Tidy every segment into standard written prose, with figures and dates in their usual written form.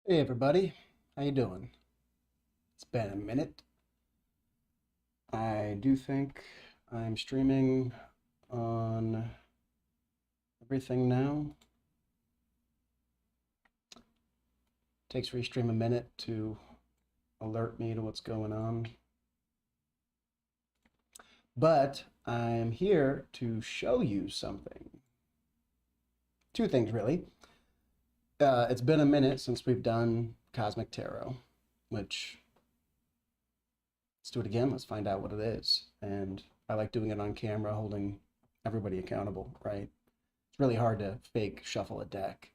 Hey everybody, how you doing? It's been a minute. I do think I'm streaming on everything now. Takes Restream a minute to alert me to what's going on. But I'm here to show you something. Two things really. It's been a minute since we've done Cosmic Tarot, which let's do it again. Let's find out what it is. And I like doing it on camera, holding everybody accountable, right? It's really hard to fake shuffle a deck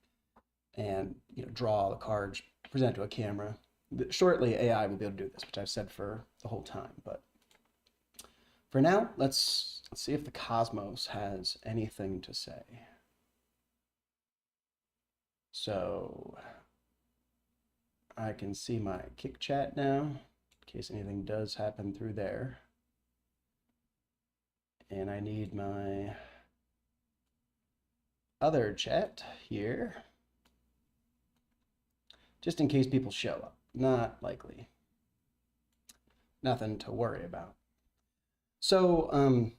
and draw the cards, present to a camera. Shortly, AI will be able to do this, which I've said for the whole time. But for now, let's see if the cosmos has anything to say. So I can see my kick chat now, in case anything does happen through there. And I need my other chat here, just in case people show up. Not likely. Nothing to worry about. So,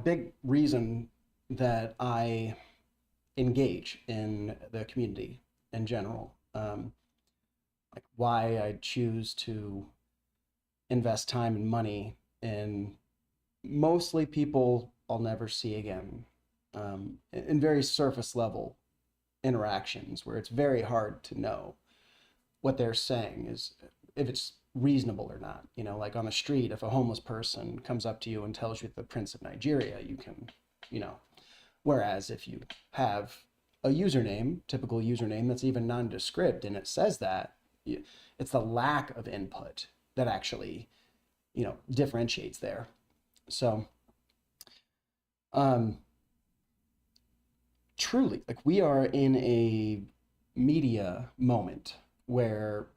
big reason that I engage in the community in general, like why I choose to invest time and money in mostly people I'll never see again, in very surface level interactions where it's very hard to know what they're saying is if it's reasonable or not. Like on the street, if a homeless person comes up to you and tells you the Prince of Nigeria, you can, whereas if you have a username, typical username that's even nondescript and it says that, it's the lack of input that actually, differentiates there. So, truly, like we are in a media moment where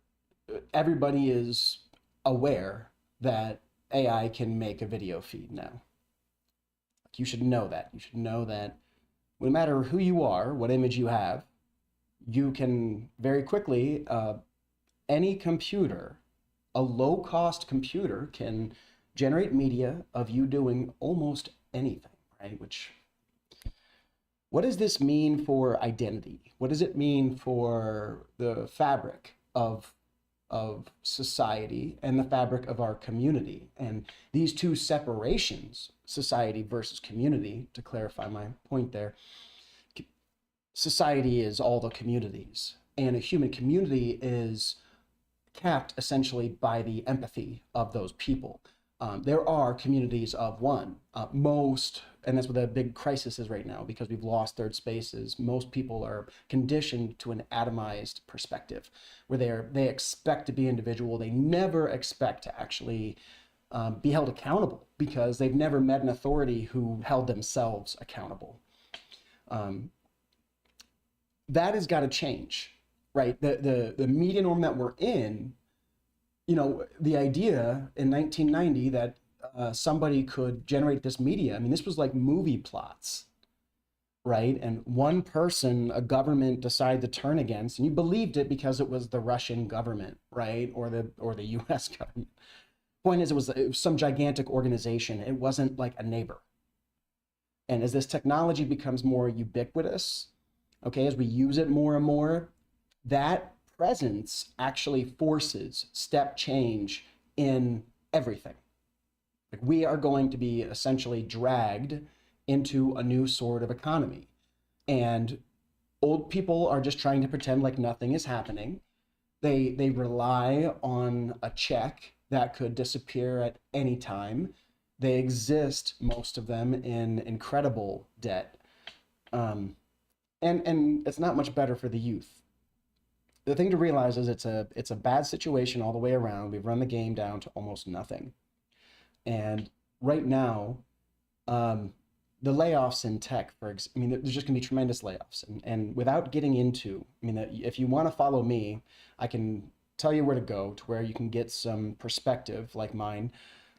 everybody is aware that AI can make a video feed now. Like you should know that. You should know that no matter who you are, what image you have, you can very quickly, any computer, a low cost computer can generate media of you doing almost anything, right? What does this mean for identity? What does it mean for the fabric of society and the fabric of our community? And these two separations, society versus community, to clarify my point there, society is all the communities, and a human community is capped essentially by the empathy of those people. There are communities of one. And that's what the big crisis is right now, because we've lost third spaces. Most people are conditioned to an atomized perspective, where they expect to be individual. They never expect to actually be held accountable, because they've never met an authority who held themselves accountable. That has got to change, right? The media norm that we're in, the idea in 1990 that somebody could generate this media, I mean, this was like movie plots, right? And one person, a government decided to turn against, and you believed it because it was the Russian government, right? Or the US government. Point is, it was some gigantic organization. It wasn't like a neighbor. And as this technology becomes more ubiquitous, okay, as we use it more and more, that presence actually forces step change in everything. Like we are going to be essentially dragged into a new sort of economy. And old people are just trying to pretend like nothing is happening. They rely on a check that could disappear at any time. They exist, most of them, in incredible debt. And it's not much better for the youth. The thing to realize is it's a bad situation all the way around. We've run the game down to almost nothing. And right now, the layoffs in tech, there's just going to be tremendous layoffs. And without getting into, if you want to follow me, I can tell you where to go to where you can get some perspective like mine,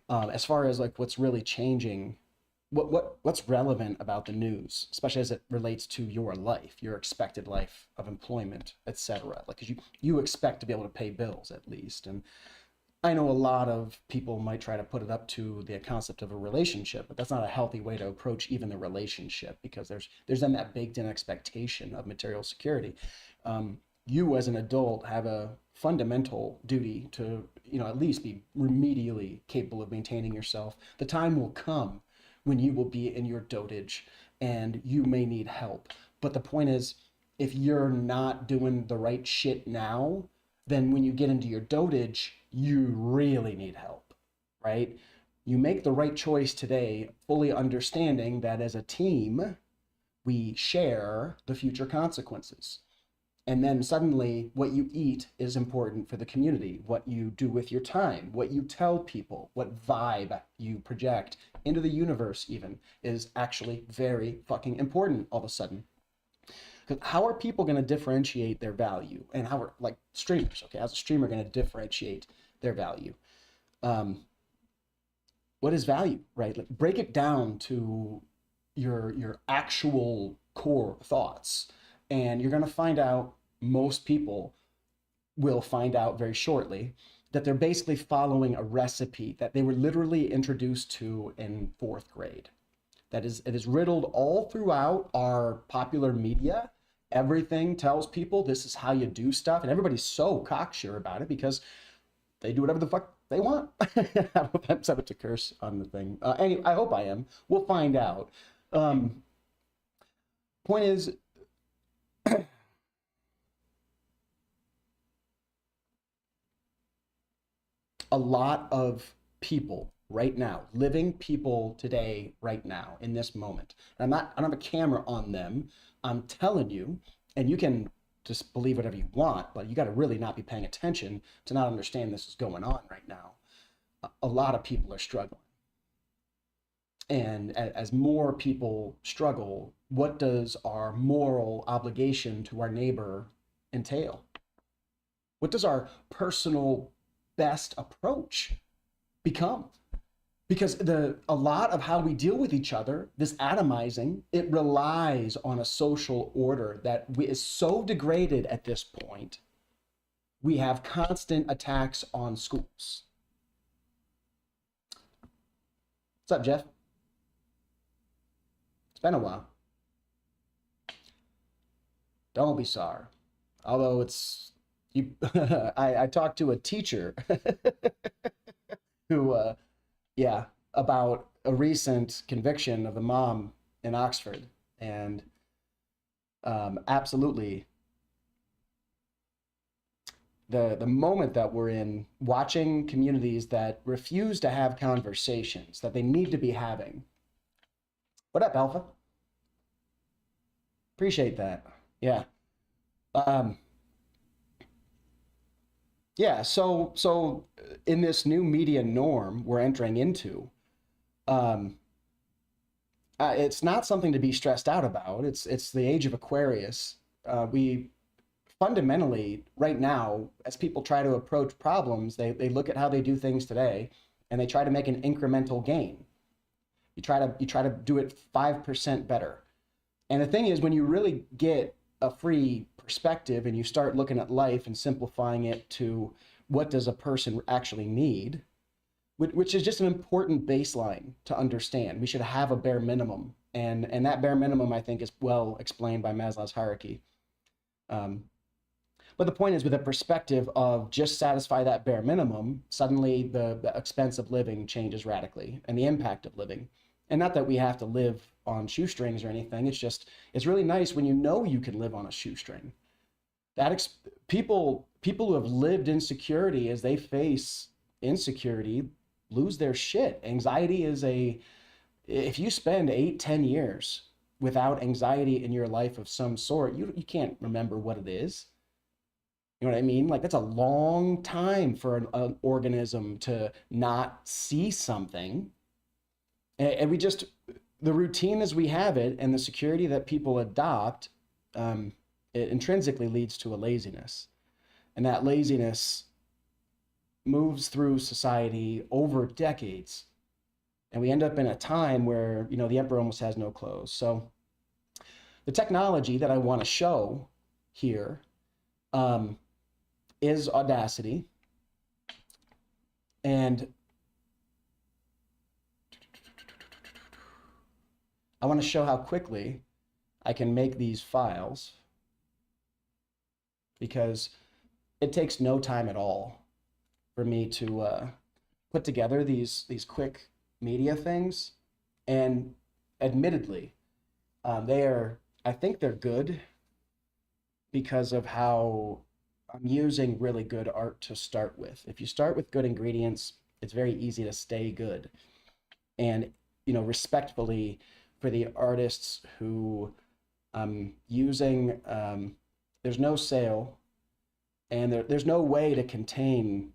as far as like what's really changing what's relevant about the news, especially as it relates to your life, your expected life of employment, etc. Like, 'cause you expect to be able to pay bills at least. And I know a lot of people might try to put it up to the concept of a relationship, but that's not a healthy way to approach even the relationship, because there's then that baked in expectation of material security. You as an adult have a fundamental duty to, at least be remedially capable of maintaining yourself. The time will come when you will be in your dotage and you may need help. But the point is, if you're not doing the right shit now, then when you get into your dotage, you really need help, right? You make the right choice today, fully understanding that as a team, we share the future consequences. And then suddenly what you eat is important for the community, what you do with your time, what you tell people, what vibe you project into the universe even is actually very fucking important all of a sudden. Because how are people going to differentiate their value? And how are, like, streamers, okay, how's a streamer going to differentiate their value? What is value, right? Like, break it down to your actual core thoughts, and you're going to find out, most people will find out very shortly, that they're basically following a recipe that they were literally introduced to in fourth grade. It is riddled all throughout our popular media. Everything tells people this is how you do stuff, and everybody's so cocksure about it because they do whatever the fuck they want. I don't know if I'm set to curse on the thing. Anyway, I hope I am. We'll find out. Point is, a lot of people right now, living people today, right now, in this moment. And I don't have a camera on them. I'm telling you, and you can just believe whatever you want, but you got to really not be paying attention to not understand this is going on right now. A lot of people are struggling. And as more people struggle, what does our moral obligation to our neighbor entail? What does our personal best approach become? Because a lot of how we deal with each other, this atomizing, it relies on a social order that is so degraded at this point. We have constant attacks on schools. What's up, Jeff? It's been a while. Don't be sorry. Although it's you, I talked to a teacher who, yeah, about a recent conviction of the mom in Oxford, and absolutely, the moment that we're in, watching communities that refuse to have conversations that they need to be having. What up, Alpha? Appreciate that. Yeah. Um, yeah, so in this new media norm we're entering into, um, it's not something to be stressed out about. It's the age of Aquarius. We fundamentally, right now, as people try to approach problems, they look at how they do things today, and they try to make an incremental gain. You try to do it 5% better. And the thing is, when you really get a free perspective and you start looking at life and simplifying it to what does a person actually need, which is just an important baseline to understand. We should have a bare minimum, and that bare minimum, I think, is well explained by Maslow's hierarchy. But the point is, with a perspective of just satisfy that bare minimum, suddenly the expense of living changes radically, and the impact of living. And not that we have to live on shoestrings or anything. It's just, it's really nice when you know you can live on a shoestring. People who have lived insecurity, as they face insecurity, lose their shit. Anxiety is if you spend 8-10 years without anxiety in your life of some sort, you can't remember what it is. You know what I mean? Like, that's a long time for an organism to not see something. And we just, the routine as we have it and the security that people adopt, it intrinsically leads to a laziness. And that laziness moves through society over decades. And we end up in a time where, you know, the emperor almost has no clothes. So the technology that I want to show here um, is Audacity. And I want to show how quickly I can make these files, because it takes no time at all for me to put together these quick media things. And admittedly, they are, I think they're good because of how I'm using really good art to start with. If you start with good ingredients, it's very easy to stay good. And, you know, respectfully for the artists who I'm using, there's no sale, and there's no way to contain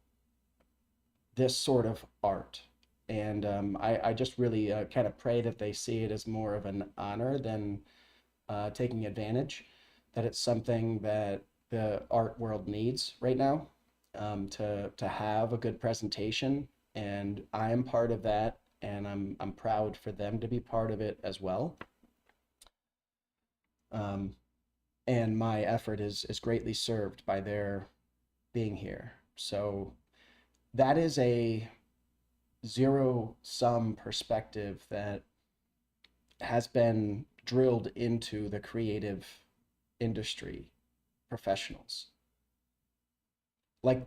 this sort of art. And I just really kind of pray that they see it as more of an honor than taking advantage, that it's something that the art world needs right now, to have a good presentation. And I am part of that, and I'm proud for them to be part of it as well. Um, and my effort is greatly served by their being here. So that is a zero sum perspective that has been drilled into the creative industry professionals. Like,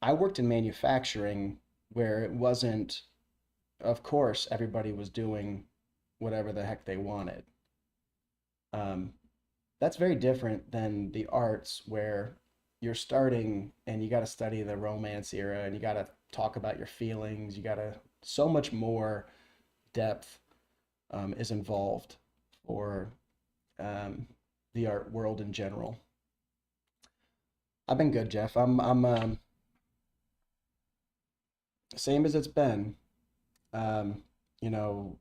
I worked in manufacturing where it wasn't, of course, everybody was doing whatever the heck they wanted. Um, that's very different than the arts where you're starting and you got to study the Romance era and you got to talk about your feelings. You got to, so much more depth is involved for um, the art world in general. I've been good, Jeff. I'm same as it's been. Um, you know,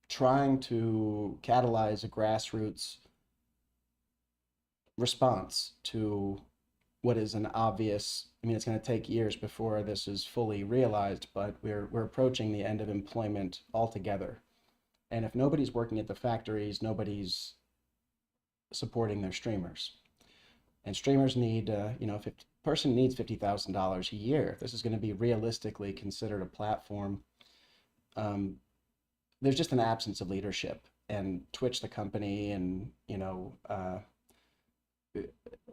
trying to catalyze a grassroots response to what is an obvious, I mean, it's going to take years before this is fully realized, but we're approaching the end of employment altogether. And if nobody's working at the factories, nobody's supporting their streamers. And streamers need, you know, if a person needs $50,000 a year, if this is going to be realistically considered a platform, um, there's just an absence of leadership. And Twitch, the company, and you know,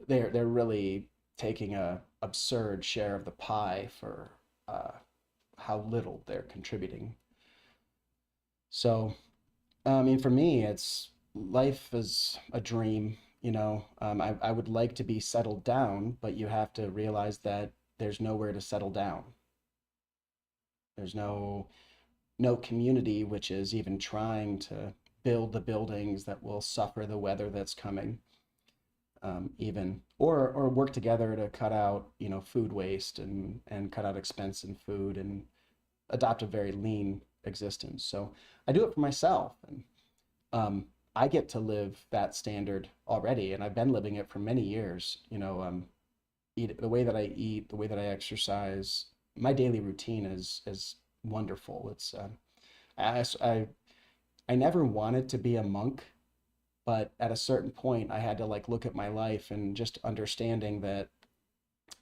they're really taking a absurd share of the pie for uh, how little they're contributing. So, I mean, for me, it's life is a dream. You know, I would like to be settled down, but you have to realize that there's nowhere to settle down. There's no community which is even trying to build the buildings that will suffer the weather that's coming, even, or work together to cut out, you know, food waste and cut out expense in food and adopt a very lean existence. So I do it for myself, and I get to live that standard already, and I've been living it for many years. You know, eat the way that I eat, the way that I exercise, my daily routine is wonderful. It's I, I I never wanted to be a monk, but at a certain point, I had to like look at my life and just understanding that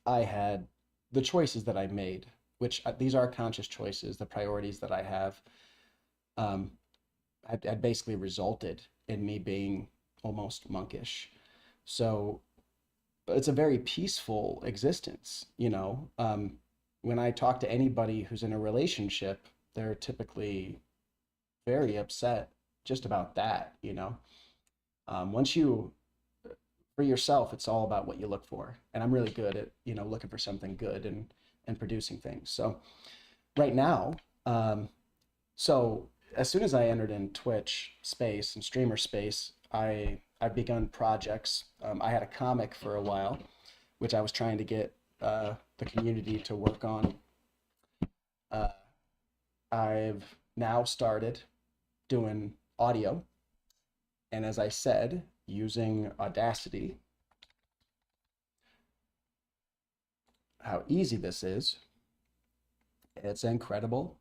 I had the choices that I made, which these are conscious choices, the priorities that I have, um, had basically resulted in me being almost monkish. So it's a very peaceful existence, you know. When I talk to anybody who's in a relationship, they're typically very upset just about that, you know. Once you, for yourself, it's all about what you look for. And I'm really good at, you know, looking for something good and producing things. So right now, so as soon as I entered in Twitch space and streamer space, I've begun projects. I had a comic for a while, which I was trying to get the community to work on. Uh, I've now started doing audio, and as I said, using Audacity, how easy this is. It's incredible.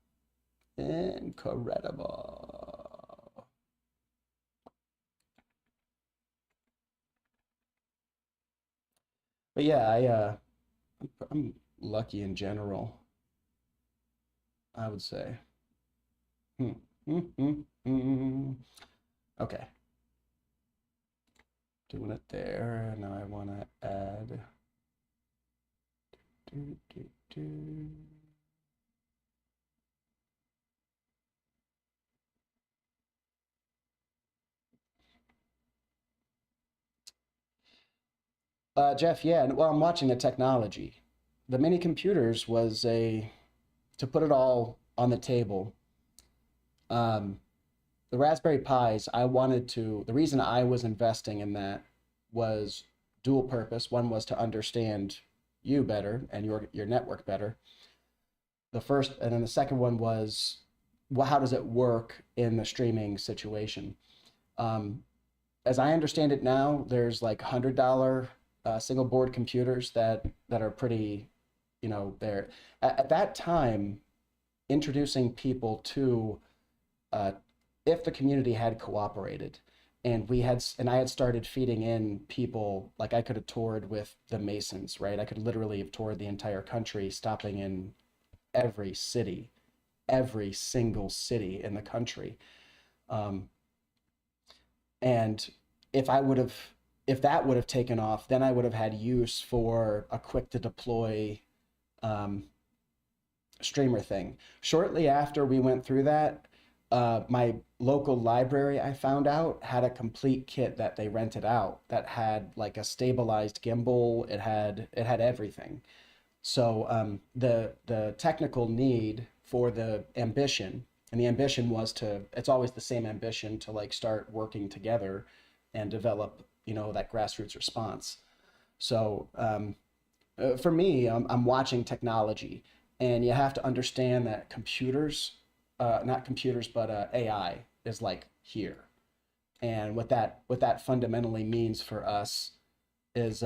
Incredible. But yeah, I'm lucky in general, I would say. Hmm. Hmm, hmm, hmm. Okay, doing it there. Now I want to add. Do, do, do. Jeff, yeah, well, I'm watching the technology. The mini computers was to put it all on the table. Um, the Raspberry Pis, the reason I was investing in that was dual purpose. One was to understand you better and your network better. And then the second one was, well, how does it work in the streaming situation? Um, as I understand it now, there's like $100 single board computers that are pretty, there. At that time, introducing people to uh, if the community had cooperated, and I had started feeding in people, like I could have toured with the Masons, right? I could literally have toured the entire country, stopping in every city, every single city in the country. Um, and if I would have, if that would have taken off, then I would have had use for a quick to deploy um, streamer thing. Shortly after we went through that, my local library, I found out, had a complete kit that they rented out that had like a stabilized gimbal. It had everything. So the technical need for the ambition, and the ambition was to, it's always the same ambition to like start working together and develop, that grassroots response. So for me, I'm watching technology, and you have to understand that not computers, but AI is like here, and what that fundamentally means for us is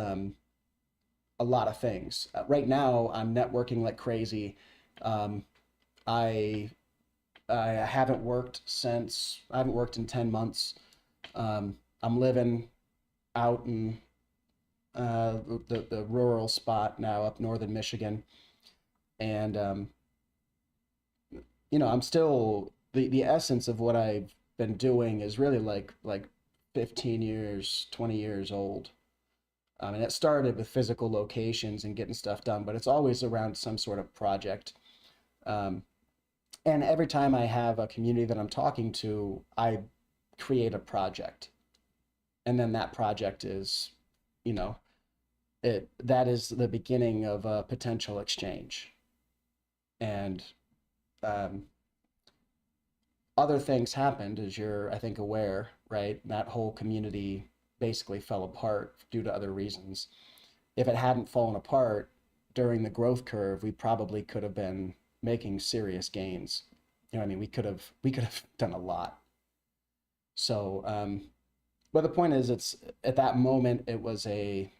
a lot of things. Right now, I'm networking like crazy. Um, I I haven't worked in 10 months. I'm living out in the rural spot now up northern Michigan, and I'm still the essence of what I've been doing is really like 15 years, 20 years old. And it started with physical locations and getting stuff done, but it's always around some sort of project. Um, and every time I have a community that I'm talking to, I create a project, and then that project is, you know, that is the beginning of a potential exchange. And um, other things happened, as you're, I think, aware, right? That whole community basically fell apart due to other reasons. If it hadn't fallen apart during the growth curve, we probably could have been making serious gains. I mean, we could have done a lot. So, but the point is, it's at that moment it was a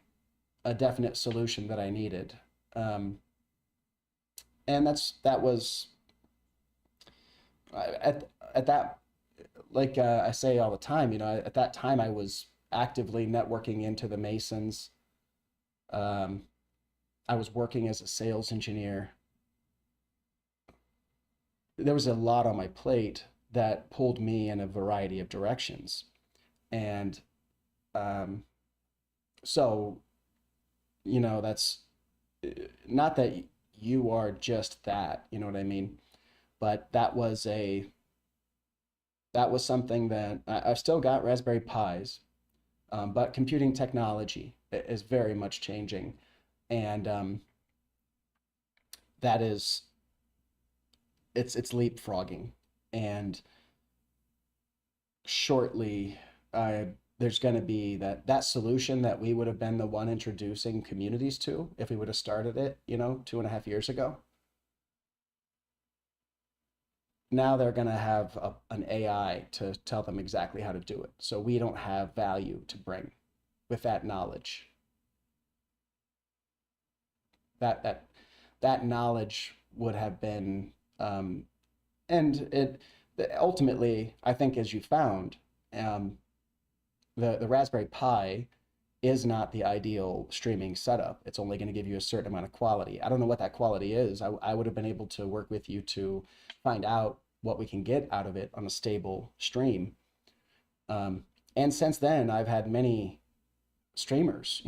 definite solution that I needed, um, and that was at that, like I say all the time, at that time I was actively networking into the Masons. Um, I was working as a sales engineer. There was a lot on my plate that pulled me in a variety of directions. And um, so, that's not that you are just that, you know what I mean? But that was something that I've still got Raspberry Pis, but computing technology is very much changing. And that is, it's leapfrogging. And shortly, uh, there's going to be that solution that we would have been the one introducing communities to if we would have started it, 2.5 years ago. Now they're going to have an AI to tell them exactly how to do it. So we don't have value to bring with that knowledge. That knowledge would have been And ultimately, I think, as you found, um, the Raspberry Pi is not the ideal streaming setup. It's only going to give you a certain amount of quality. I don't know what that quality is. I would have been able to work with you to find out what we can get out of it on a stable stream. Um, and since then, I've had many streamers,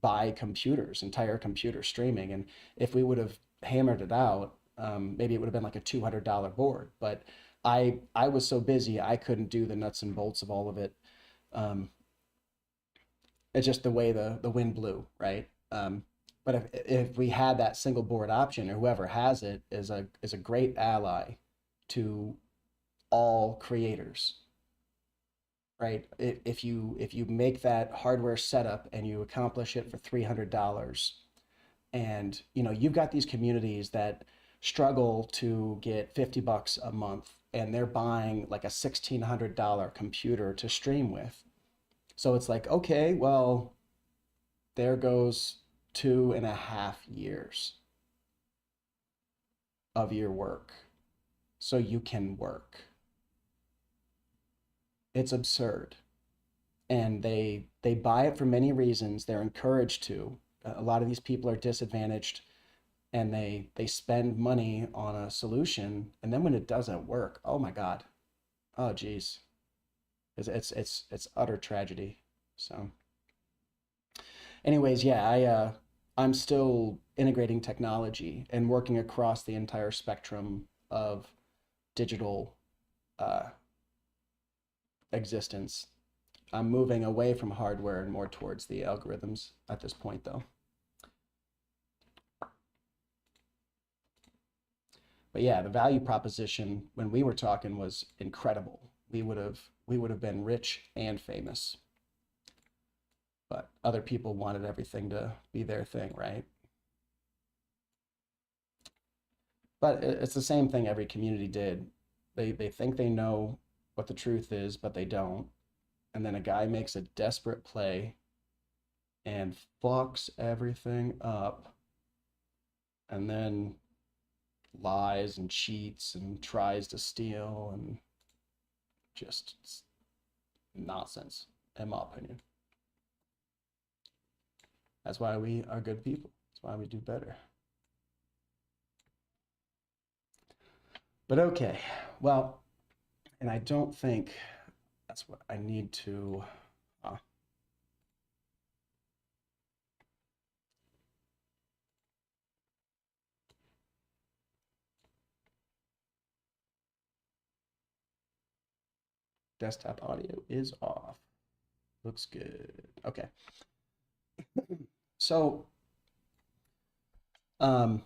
buy computers, entire computer streaming. And if we would have hammered it out, maybe it would have been like a $200 board. But I was so busy, I couldn't do the nuts and bolts of all of it. Um, it's just the way the wind blew, right? But if we had that single board option, or whoever has it is a great ally to all creators, right? If you make that hardware setup and you accomplish it for $300, and you've got these communities that struggle to get $50 a month, and they're buying like a $1,600 computer to stream with. So it's like, okay, well, there goes 2.5 years of your work so you can work. It's absurd. And they buy it for many reasons. They're encouraged to. A lot of these people are disadvantaged, and they spend money on a solution, and then when it doesn't work, oh my God. Oh geez. It's utter tragedy. So anyways, yeah, I'm still integrating technology and working across the entire spectrum of digital uh, existence. I'm moving away from hardware and more towards the algorithms at this point, though. But yeah, the value proposition when we were talking was incredible. We would have been rich and famous, but other people wanted everything to be their thing, right? But it's the same thing every community did. They think they know what the truth is, but they don't. And then a guy makes a desperate play and fucks everything up, and then lies and cheats and tries to steal, and just nonsense, in my opinion. That's why we are good people. That's why we do better. But okay, well, and I don't think that's what I need to. Uh, Desktop audio is off. Looks good. Okay. So, um,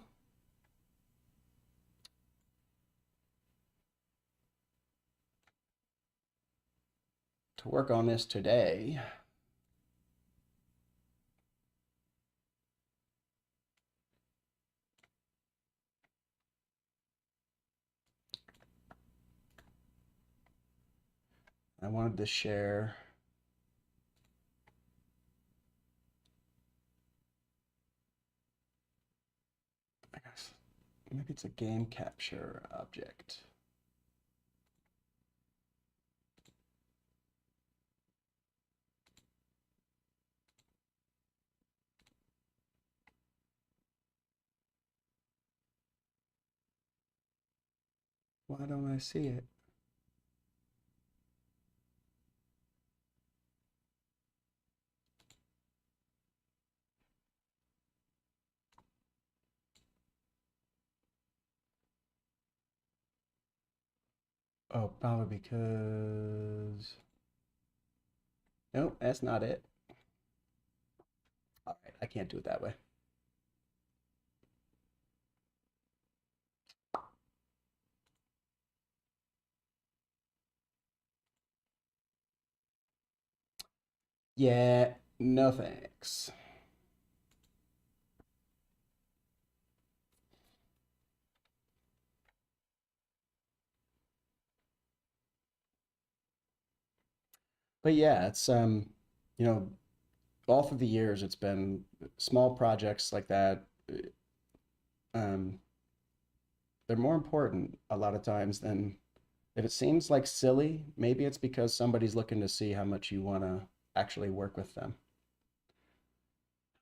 to work on this today, I wanted to share. I guess maybe it's a game capture object. Why don't I see it? Oh, probably because. Nope, that's not it. All right, I can't do it that way. Yeah, no thanks. But yeah, it's you know, all through the years, it's been small projects like that. Um, they're more important a lot of times than if it seems like silly, maybe it's because somebody's looking to see how much you want to actually work with them,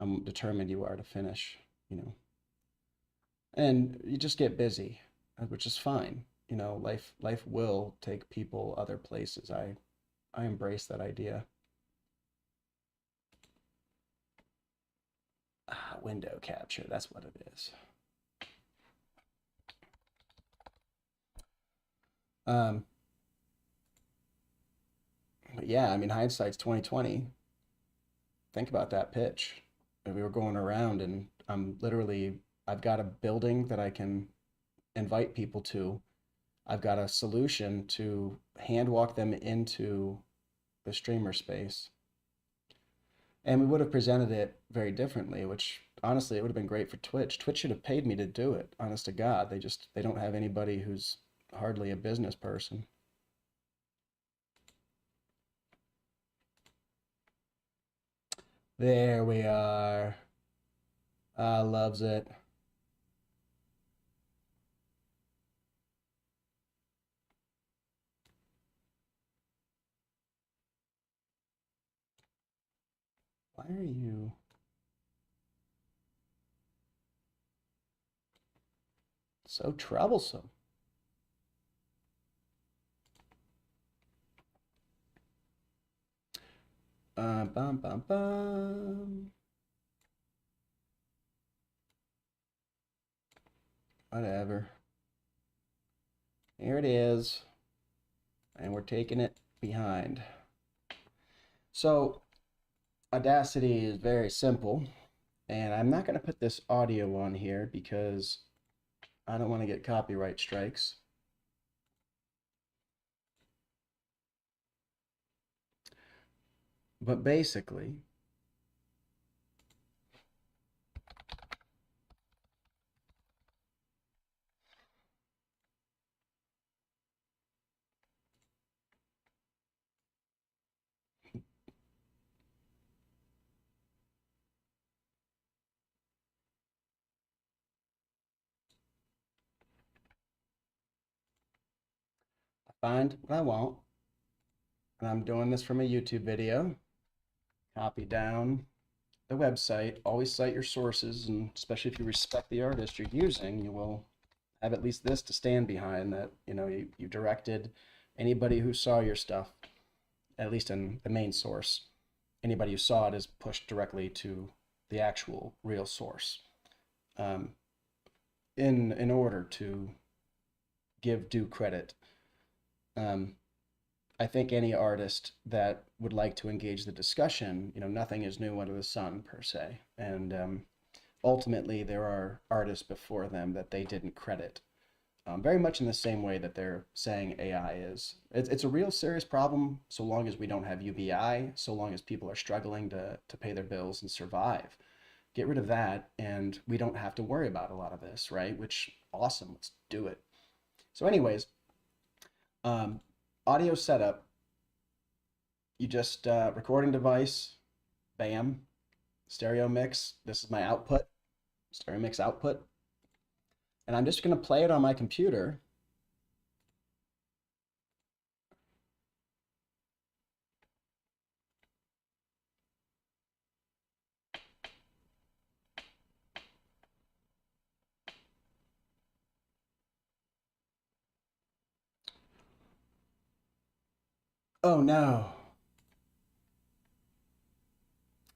how determined you are to finish, you know. And you just get busy, which is fine. You know, life will take people other places. I embrace that idea. Window capture, that's what it is. Um, but yeah, I mean, hindsight's 2020. Think about that pitch. And we were going around, and I've got a building that I can invite people to. I've got a solution to hand walk them into the streamer space. And we would have presented it very differently, which honestly, it would have been great for Twitch. Twitch should have paid me to do it, honest to God. They don't have anybody who's hardly a business person. There we are. Loves it. Why are you? So troublesome. Bum, bum, bum. Whatever. Here it is. And we're taking it behind. So Audacity is very simple. And I'm not going to put this audio on here because I don't want to get copyright strikes. But basically, I find what I want, and I'm doing this from a YouTube video. Copy down the website. Always cite your sources, and especially if you respect the artist you're using, you will have at least this to stand behind, that you directed anybody who saw your stuff, at least in the main source. Anybody who saw it is pushed directly to the actual real source. In order to give due credit. Um, I think any artist that would like to engage the discussion, nothing is new under the sun per se. And ultimately, there are artists before them that they didn't credit. Very much in the same way that they're saying AI is. It's a real serious problem so long as we don't have UBI, so long as people are struggling to pay their bills and survive. Get rid of that, and we don't have to worry about a lot of this, right? Which, awesome, let's do it. So anyways, um, audio setup, you just recording device, bam, stereo mix. This is my output, stereo mix output. And I'm just going to play it on my computer. Oh no.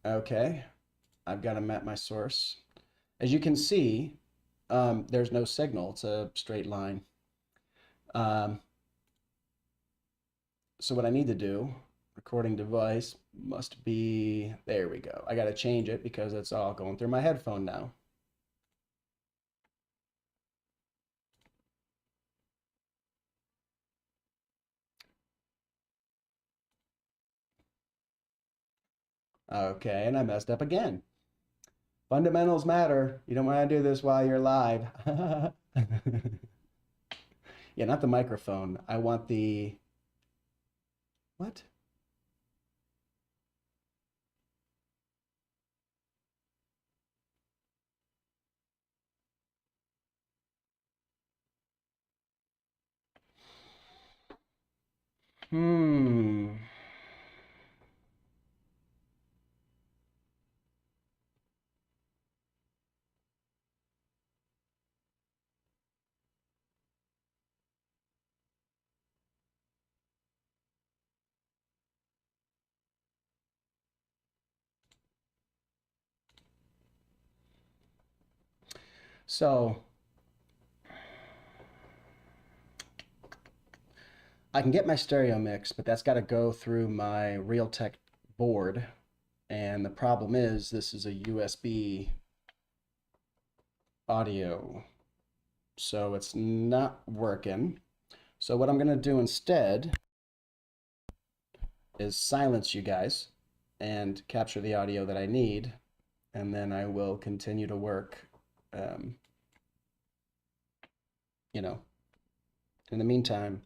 Okay, I've got to map my source. As you can see, there's no signal. It's a straight line. Um, so what I need to do, recording device must be, there we go. I got to change it because it's all going through my headphone now. Okay, and I messed up again. Fundamentals matter. You don't want to do this while you're live. Yeah, not the microphone. I want the, what? Hmm. So I can get my stereo mix, but that's got to go through my Realtek board. And the problem is this is a USB audio, so it's not working. So what I'm going to do instead is silence you guys and capture the audio that I need, and then I will continue to work. Um, you know, in the meantime,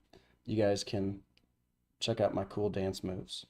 you guys can check out my cool dance moves.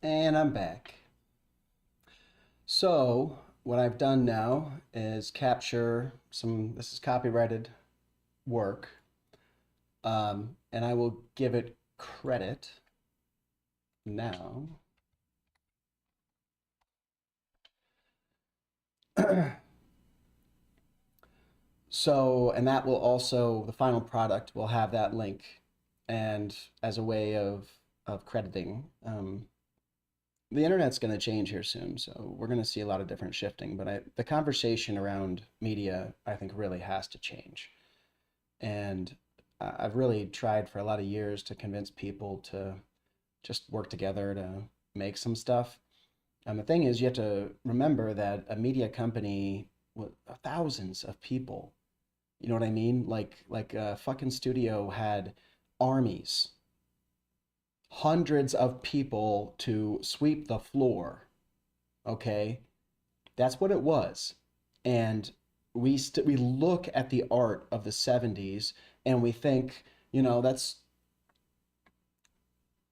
And I'm back. So, what I've done now is capture some, this is copyrighted work, and I will give it credit now. So, and that will also, the final product will have that link and as a way of crediting. The internet's going to change here soon, so we're going to see a lot of different shifting. But the conversation around media, I think, really has to change. And I've really tried for a lot of years to convince people to just work together to make some stuff. And the thing is, you have to remember that a media company with thousands of people, you know what I mean? Like a fucking studio had armies, hundreds of people to sweep the floor. Okay, that's what it was. And we look at the art of the 70s and we think, that's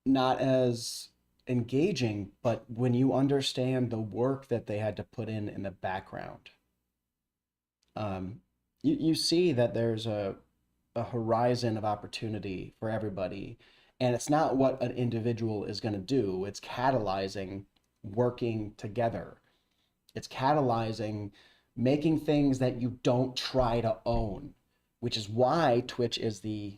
not as engaging, but when you understand the work that they had to put in the background, you see that there's a horizon of opportunity for everybody. And it's not what an individual is going to do, it's catalyzing working together. It's catalyzing making things that you don't try to own, which is why Twitch is the,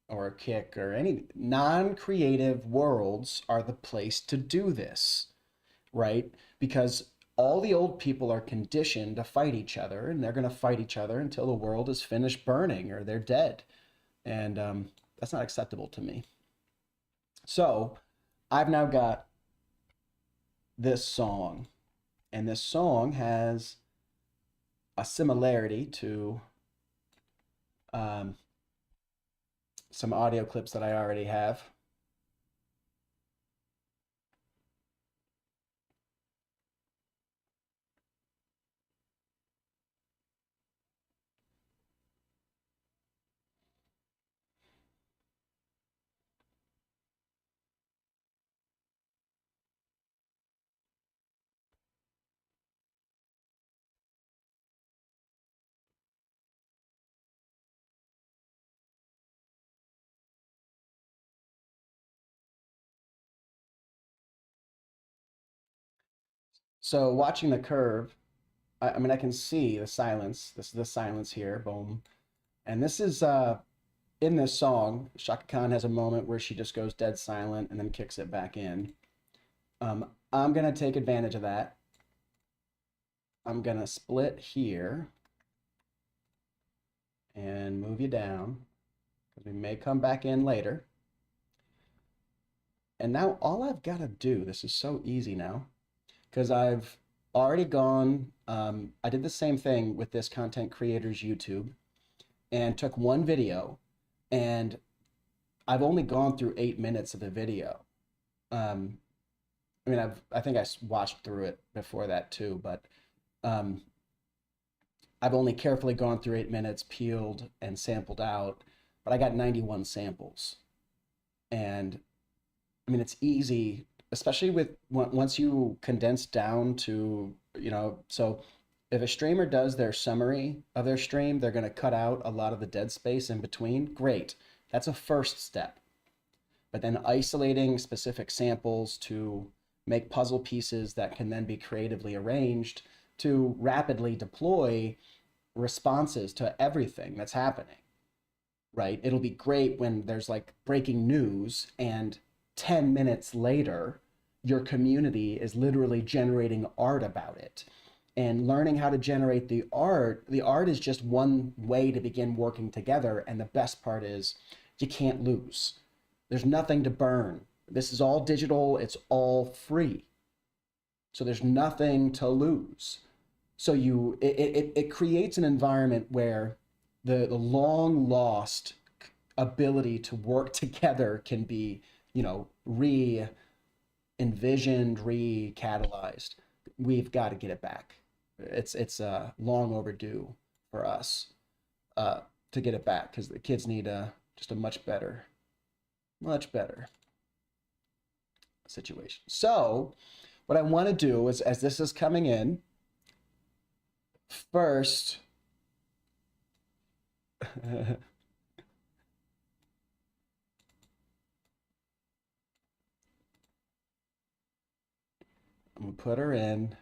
or Kick, or any non-creative worlds are the place to do this, right? Because all the old people are conditioned to fight each other, and they're going to fight each other until the world is finished burning or they're dead. And that's not acceptable to me. So I've now got this song, and this song has a similarity to um, some audio clips that I already have. So watching the curve, I mean, I can see the silence. This is the silence here, boom. And this is in this song, Shaka Khan has a moment where she just goes dead silent and then kicks it back in. I'm gonna take advantage of that. I'm gonna split here and move you down because we may come back in later. And now all I've got to do, this is so easy now, because I've already gone, I did the same thing with this content creator's YouTube and took one video, and I've only gone through 8 minutes of the video. Um, I mean, I think I watched through it before that too, but um, I've only carefully gone through 8 minutes, peeled and sampled out, but I got 91 samples. And I mean, it's easy, especially with once you condense down to, so if a streamer does their summary of their stream, they're going to cut out a lot of the dead space in between. Great. That's a first step. But then isolating specific samples to make puzzle pieces that can then be creatively arranged to rapidly deploy responses to everything that's happening, right? It'll be great when there's like breaking news and 10 minutes later, your community is literally generating art about it. And learning how to generate the art is just one way to begin working together. And the best part is you can't lose. There's nothing to burn. This is all digital, it's all free. So there's nothing to lose. So it creates an environment where the long lost ability to work together can be, re-envisioned, re-catalyzed. We've got to get it back. It's long overdue for us to get it back because the kids need just a much better situation. So what I want to do is, as this is coming in, first, I'm gonna put her in.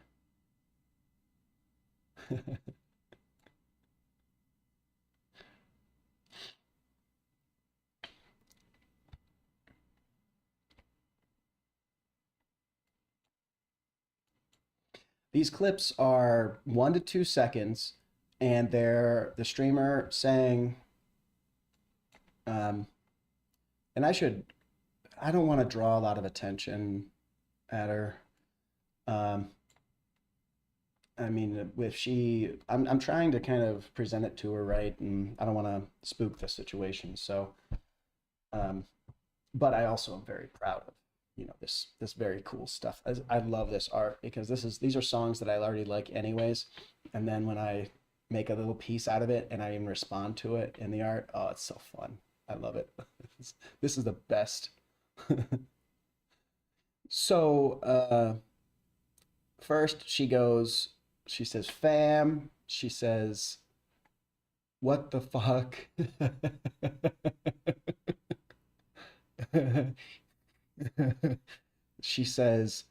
These clips are 1 to 2 seconds, and they're the streamer saying, um, and I don't want to draw a lot of attention at her. Um, I mean, if she, I'm trying to kind of present it to her right, and I don't want to spook the situation. So, um, but I also am very proud of, this very cool stuff. I love this art because these are songs that I already like anyways, and then when I make a little piece out of it and I even respond to it in the art, oh, it's so fun. I love it. This is the best. So, first she says, fam. She says, what the fuck? She says,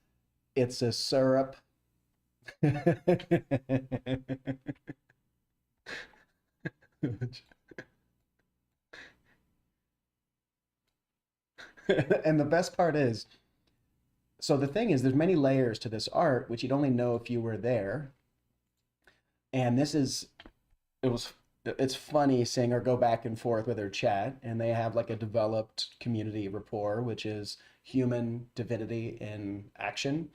it's a syrup. And the best part is, so the thing is, there's many layers to this art, which you'd only know if you were there. And it was, it's funny seeing her go back and forth with her chat, and they have like a developed community rapport, which is human divinity in action.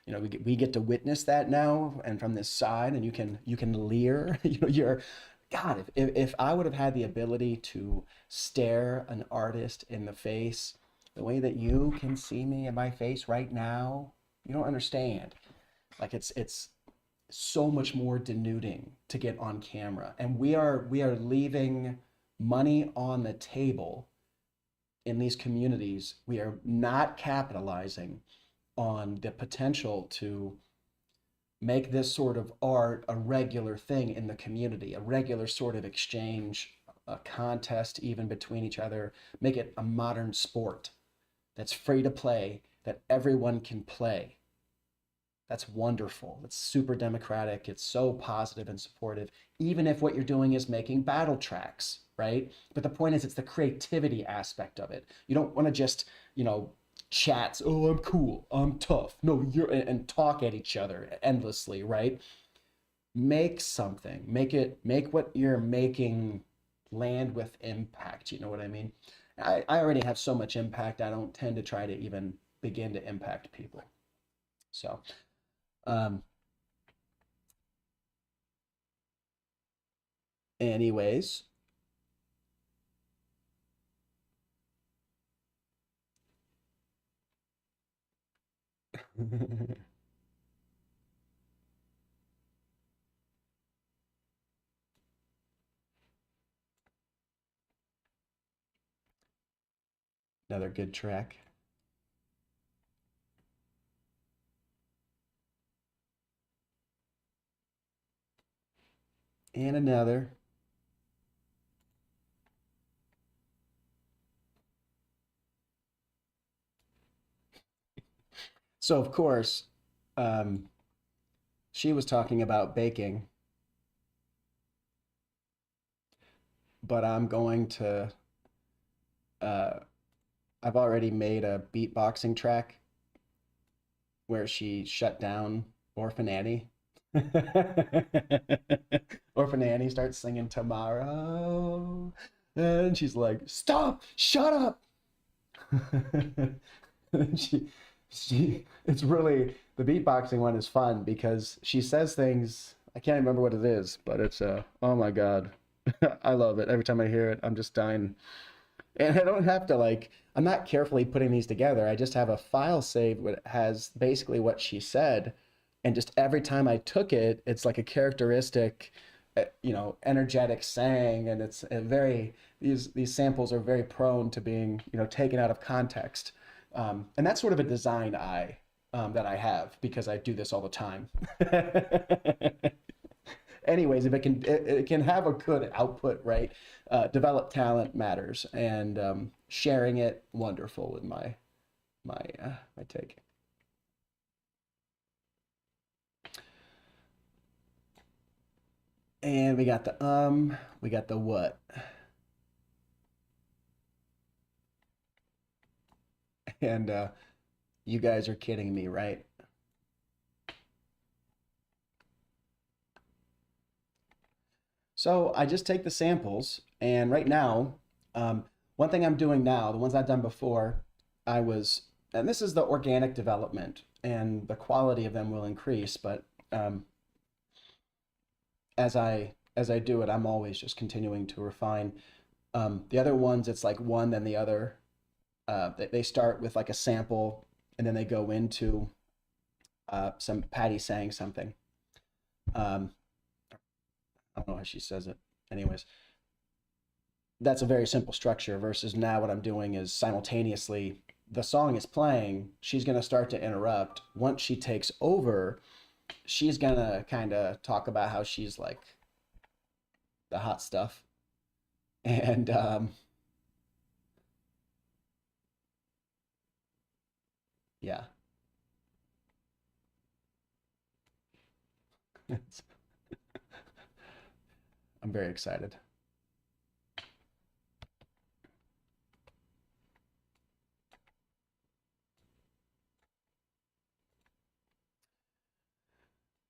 We get to witness that now, and from this side, and you can leer. You're God. If I would have had the ability to stare an artist in the face the way that you can see me in my face right now, you don't understand. Like it's so much more denuding to get on camera, and we are leaving money on the table in these communities. We are not capitalizing on the potential to make this sort of art a regular thing in the community, a regular sort of exchange, a contest even between each other, make it a modern sport that's free to play, that everyone can play. That's wonderful. It's super democratic. It's so positive and supportive, even if what you're doing is making battle tracks, right? But the point is, it's the creativity aspect of it. You don't want to just, chats, oh, I'm cool, I'm tough. No, and talk at each other endlessly, right? Make something. Make what you're making land with impact. You know what I mean? I already have so much impact, I don't tend to try to even begin to impact people. So, um, anyways, another good track. And another. So, of course, um, she was talking about baking, but uh, I've already made a beatboxing track where she shut down Orphan Annie. Orphan Annie starts singing tomorrow, and she's like, "Stop! Shut up!" she, it's really the beatboxing one is fun because she says things. I can't remember what it is, but it's oh my God, I love it. Every time I hear it, I'm just dying. And I don't have to I'm not carefully putting these together. I just have a file saved that has basically what she said. And just every time I took it, it's like a characteristic, energetic saying. And it's these samples are very prone to being, taken out of context. And that's sort of a design eye that I have because I do this all the time. Anyways, if it can have a good output, right? Develop talent matters, and sharing it, wonderful with my take. And we got the what, and you guys are kidding me, right? So I just take the samples, and right now, one thing I'm doing now, the ones I've done before, I was, and this is the organic development, and the quality of them will increase, but as I do it, I'm always just continuing to refine. The other ones, it's like one then the other. They start with like a sample, and then they go into some Patty saying something. Um, I don't know how she says it. Anyways, that's a very simple structure versus now what I'm doing is simultaneously the song is playing, she's going to start to interrupt. Once she takes over, she's going to kind of talk about how she's like the hot stuff. And yeah, I'm very excited.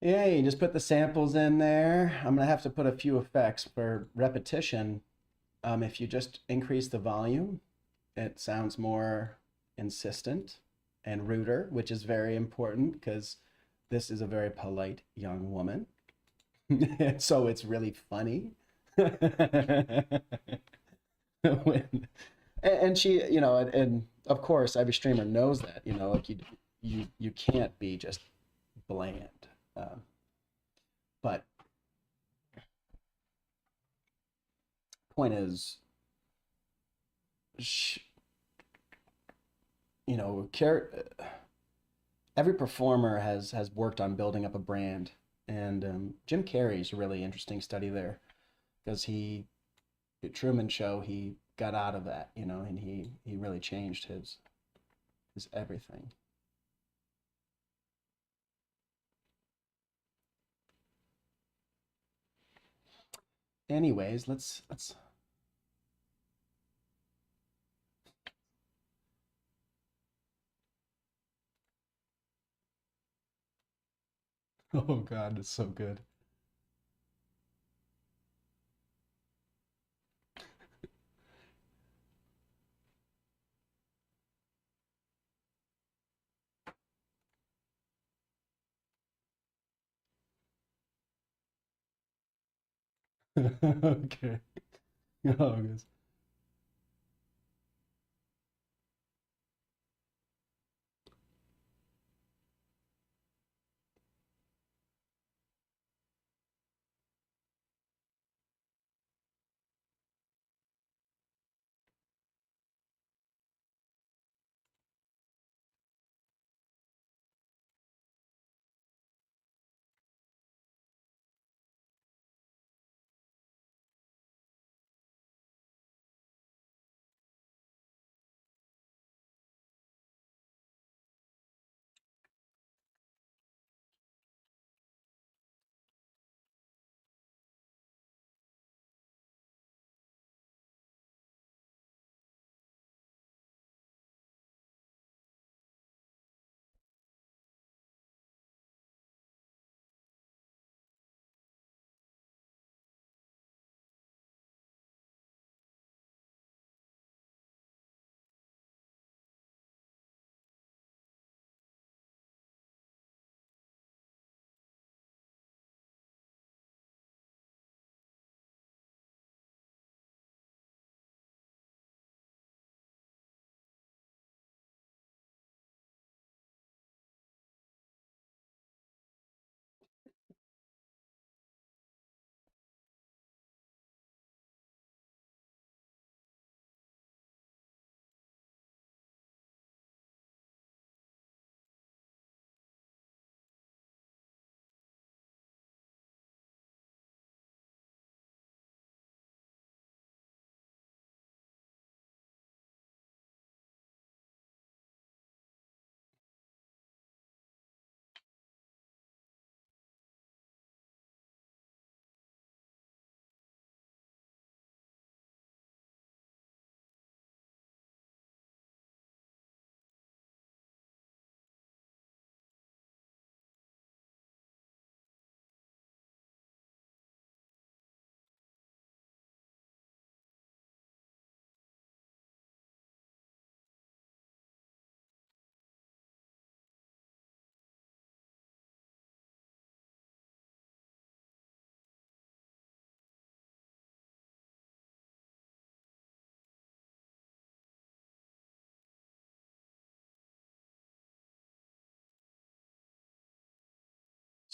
Yeah, you just put the samples in there. I'm gonna have to put a few effects for repetition. If you just increase the volume, it sounds more insistent and ruder, which is very important because this is a very polite young woman. So it's really funny. When, and she, and of course, every streamer knows that, like you can't be just bland. Um, but point is, sh you know, care, every performer has worked on building up a brand, and Jim Carrey's a really interesting study there because the Truman Show, he got out of that, and he really changed his everything. Anyways, let's. Oh God, it's so good. Okay. Oh, yes.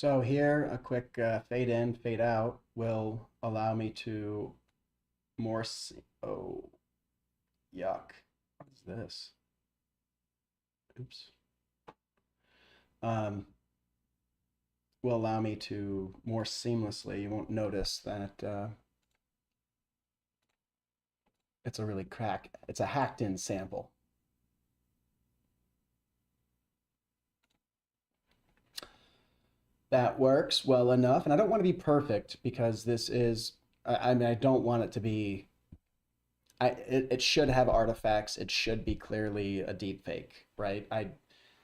So here, a quick fade in, fade out will allow me to more see. Oh, yuck. What is this? Oops. Um, will allow me to more seamlessly, you won't notice that it's a really it's a hacked in sample. That works well enough. And I don't want to be perfect because this is, I mean, I don't want it to be, it should have artifacts. It should be clearly a deep fake, right?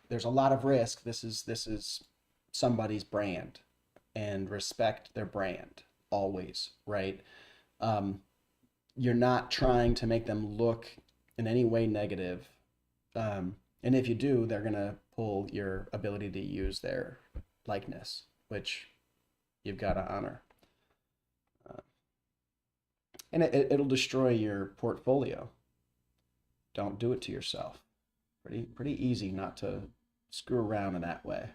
There's a lot of risk. This is somebody's brand and respect their brand always, right? Um, you're not trying to make them look in any way negative. And if you do, they're going to pull your ability to use their likeness, which you've got to honor. Uh, and it'll destroy your portfolio. Don't do it to yourself. Pretty easy not to screw around in that way.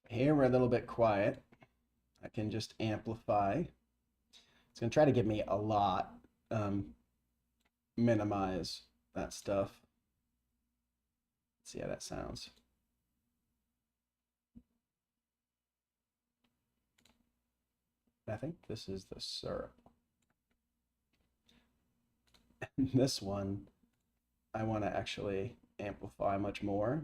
Here we're a little bit quiet. I can just amplify. It's going to try to give me a lot. Minimize that stuff. Let's see how that sounds. I think this is the syrup. This one, I want to actually amplify much more.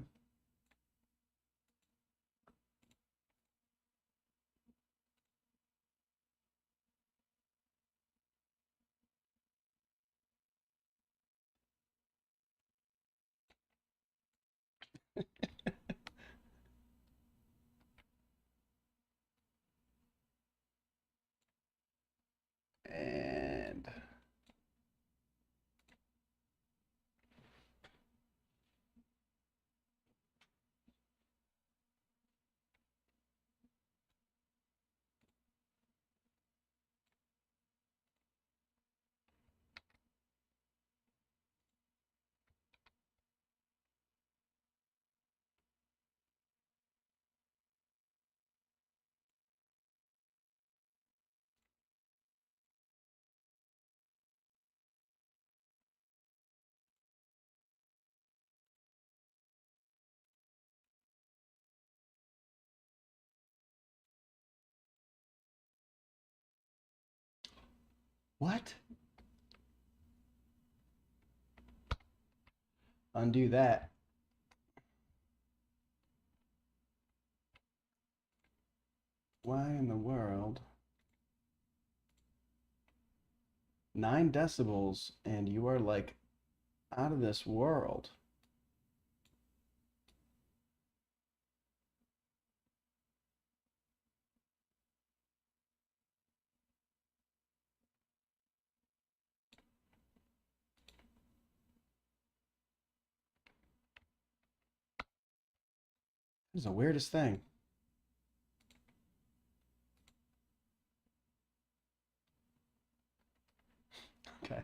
And what? Undo that. Why in the world? 9 decibels, and you are like out of this world. This is the weirdest thing. Okay.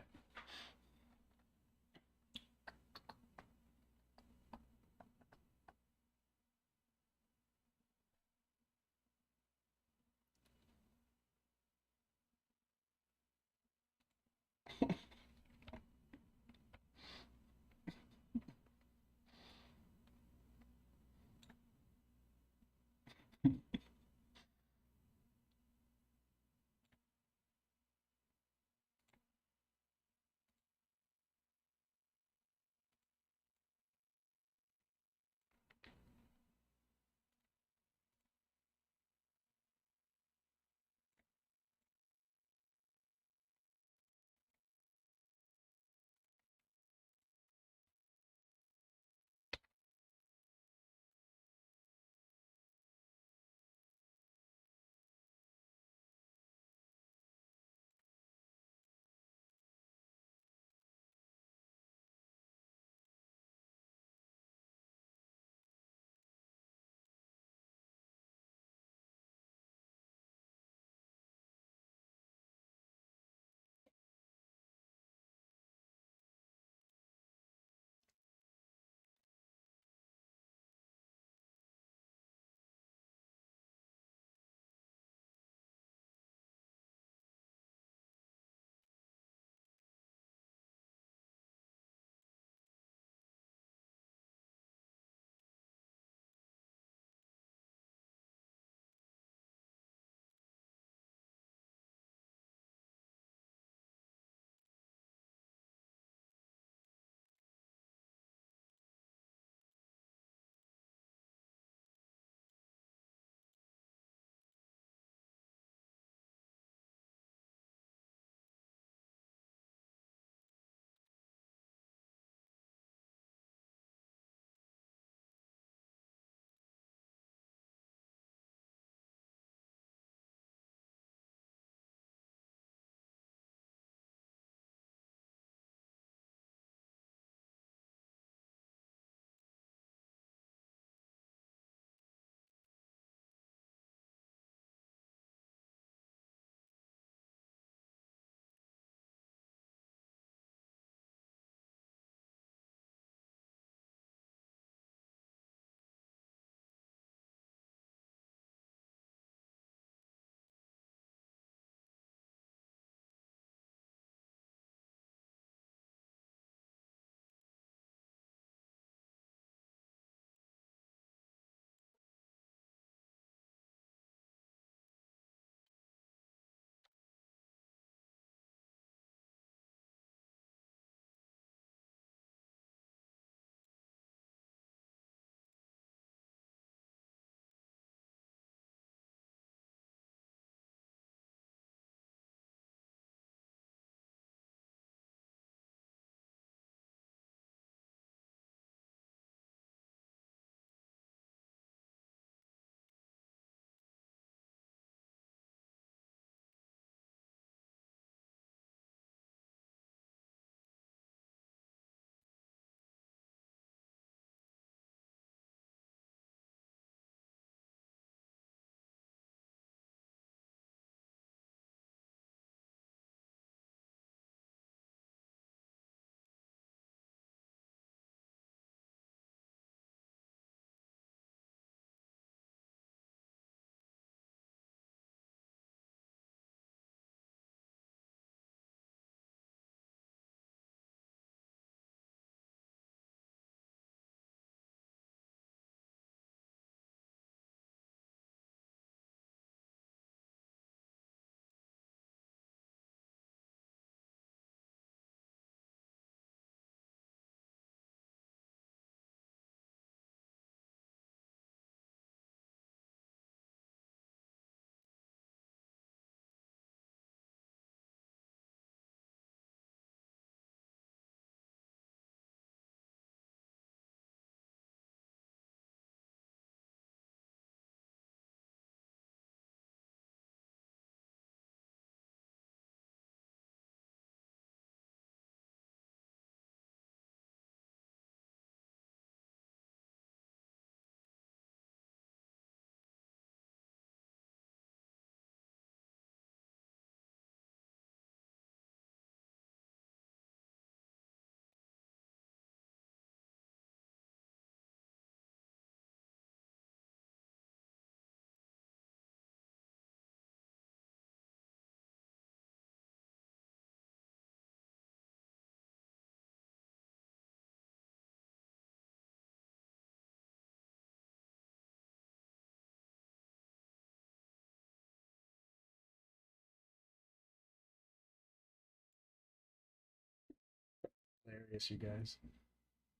hilarious, you guys.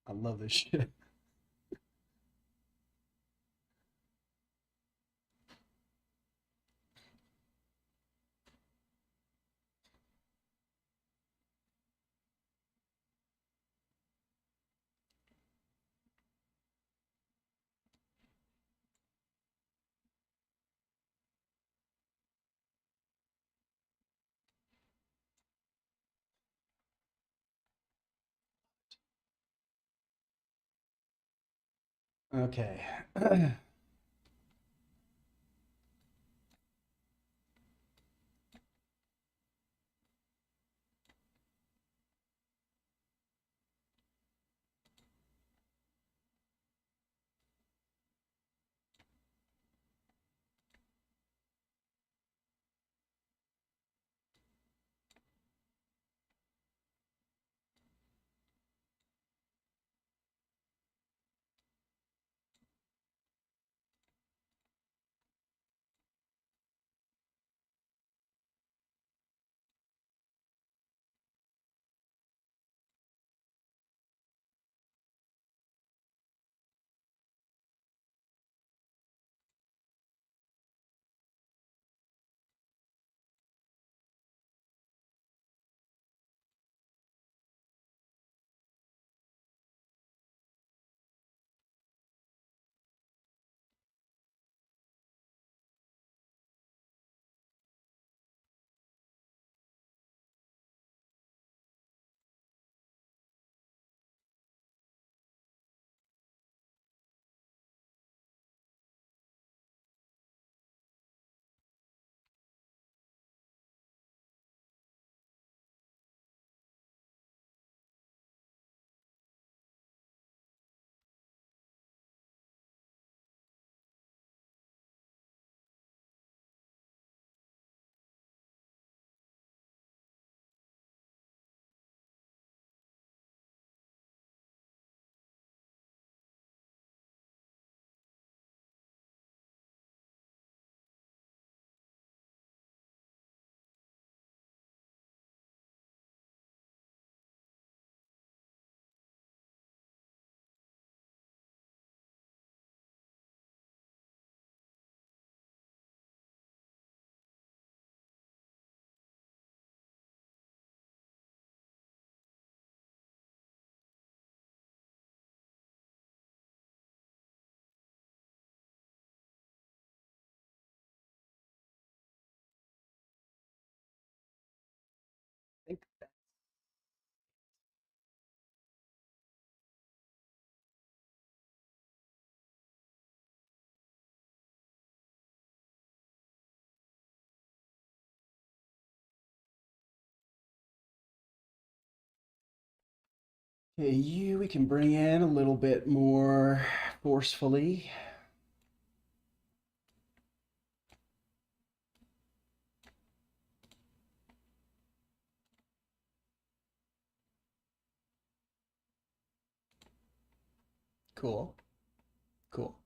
I love this shit. Okay. I think okay, we can bring in a little bit more forcefully. Cool. Cool.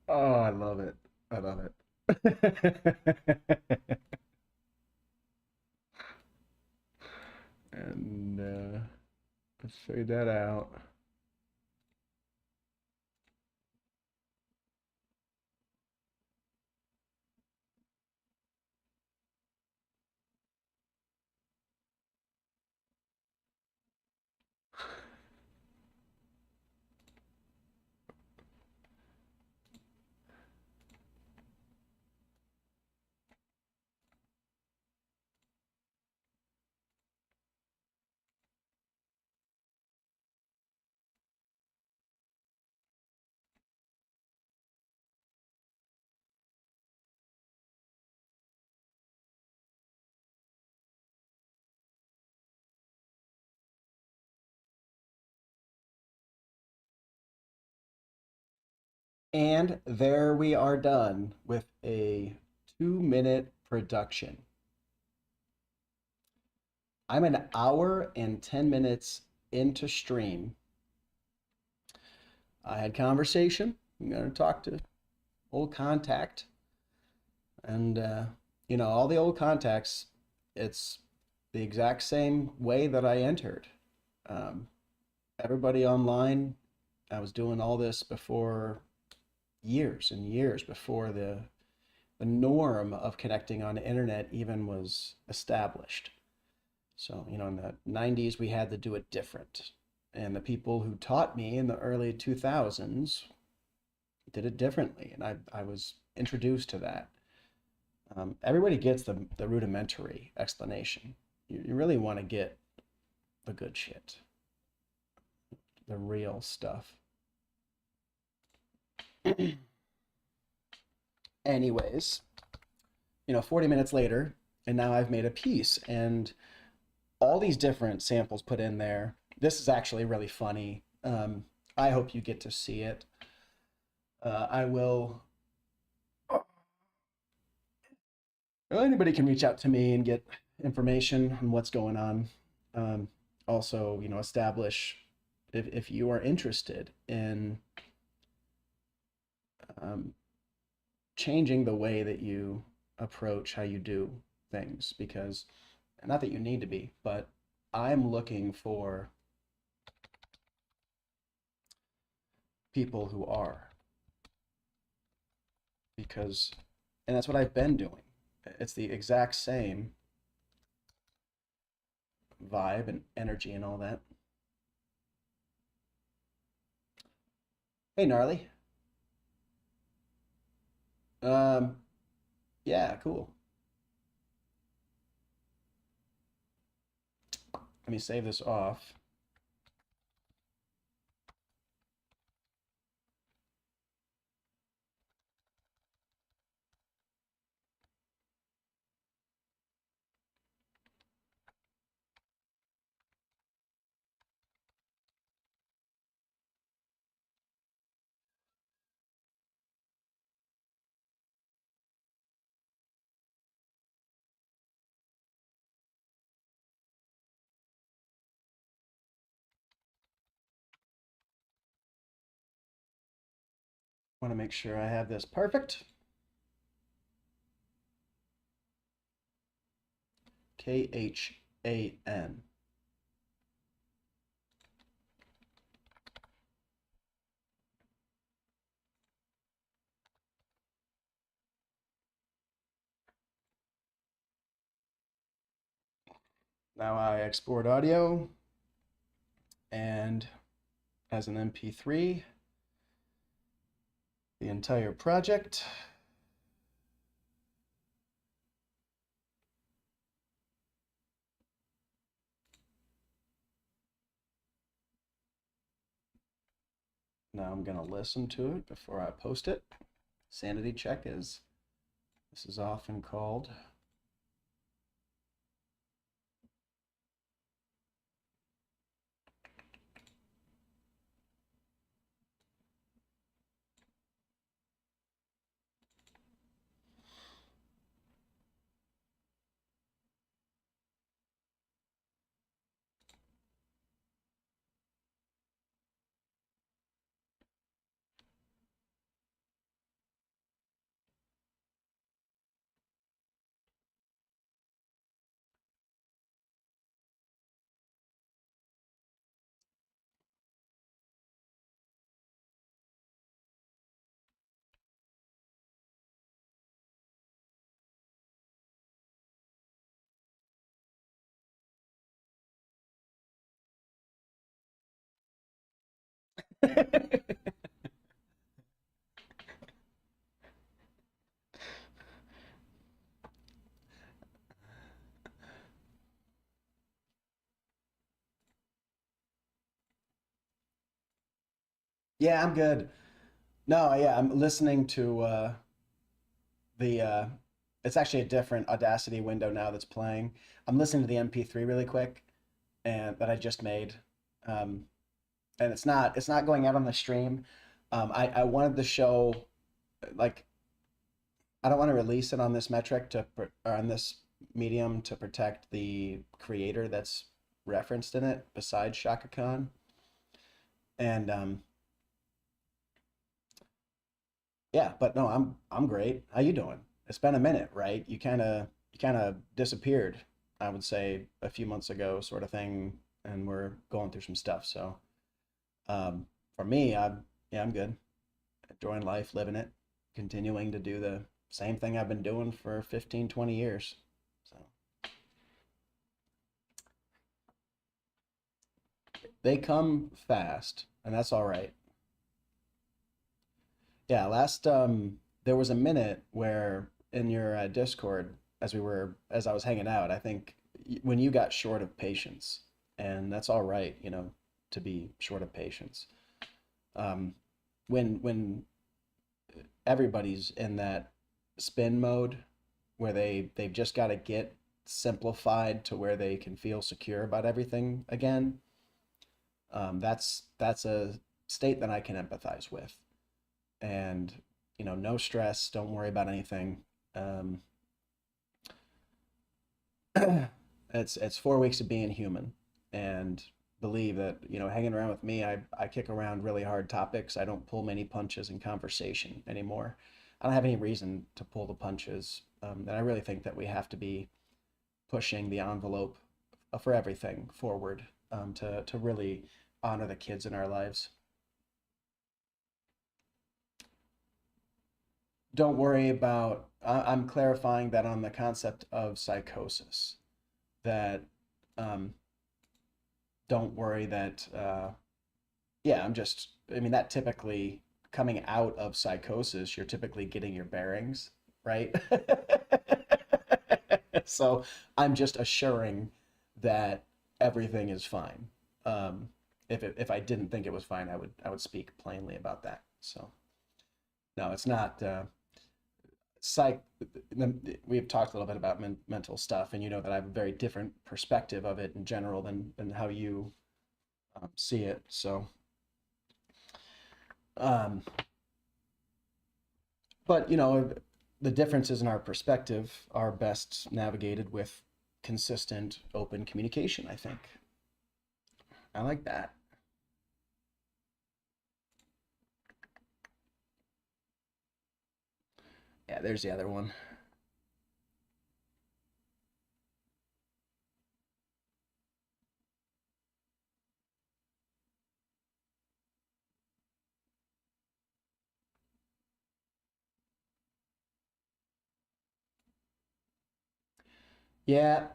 Oh, I love it. I love it. And let's fade that out. And there we are done with a 2 minute production. I'm an hour and 10 minutes into stream. I had conversation. I'm going to talk to old contact. And, all the old contacts, it's the exact same way that I entered. Um, Everybody online, I was doing all this before years and years before the norm of connecting on the internet even was established. So, in the 90s, we had to do it different. And the people who taught me in the early 2000s did it differently. And I was introduced to that. Everybody gets the rudimentary explanation. You really want to get the good shit, the real stuff. Anyways, 40 minutes later, and now I've made a piece and all these different samples put in there. This is actually really funny. I hope you get to see it. I will. Anybody can reach out to me and get information on what's going on. Um, Also, establish if you are interested in um, changing the way that you approach how you do things, because not that you need to be, but I'm looking for people who are, because, and that's what I've been doing. It's the exact same vibe and energy and all that. Hey, gnarly. Um, yeah, cool. Let me save this off. Want to make sure I have this perfect. KHAN. Now I export audio and as an MP3, the entire project. Now I'm gonna listen to it before I post it. Sanity check, as this is often called. Yeah, I'm good. No, yeah, I'm listening to the it's actually a different Audacity window now that's playing. I'm listening to the MP3 really quick and that I just made. Um, and it's not going out on the stream. I wanted the show like I don't want to release it on this metric or on this medium to protect the creator that's referenced in it besides Shaka Khan. And yeah, but no, I'm great. How you doing? It's been a minute, right? You kind of disappeared, I would say a few months ago, sort of thing, and we're going through some stuff. So, for me, I'm good. Enjoying life, living it, continuing to do the same thing I've been doing for 15, 20 years. So, they come fast, and that's all right. Yeah, there was a minute where in your Discord, as I was hanging out, I think when you got short of patience, and that's all right, to be short of patience. Um, when everybody's in that spin mode where they've just got to get simplified to where they can feel secure about everything again, that's a state that I can empathize with. And no stress, don't worry about anything. um, it's 4 weeks of being human, and believe that hanging around with me, I kick around really hard topics. I don't pull many punches in conversation anymore. I don't have any reason to pull the punches, and I really think that we have to be pushing the envelope for everything forward, to really honor the kids in our lives. Don't worry about, I'm clarifying that on the concept of psychosis, that um, don't worry that, yeah, I mean, that typically coming out of psychosis, you're typically getting your bearings, right? So I'm just assuring that everything is fine. Um, if I didn't think it was fine, I would speak plainly about that. So no, it's not. Psych We've talked a little bit about mental stuff, and you know that I have a very different perspective of it in general than how you see it. So um, but the differences in our perspective are best navigated with consistent open communication, I think. I like that. Yeah, there's the other one. Yeah,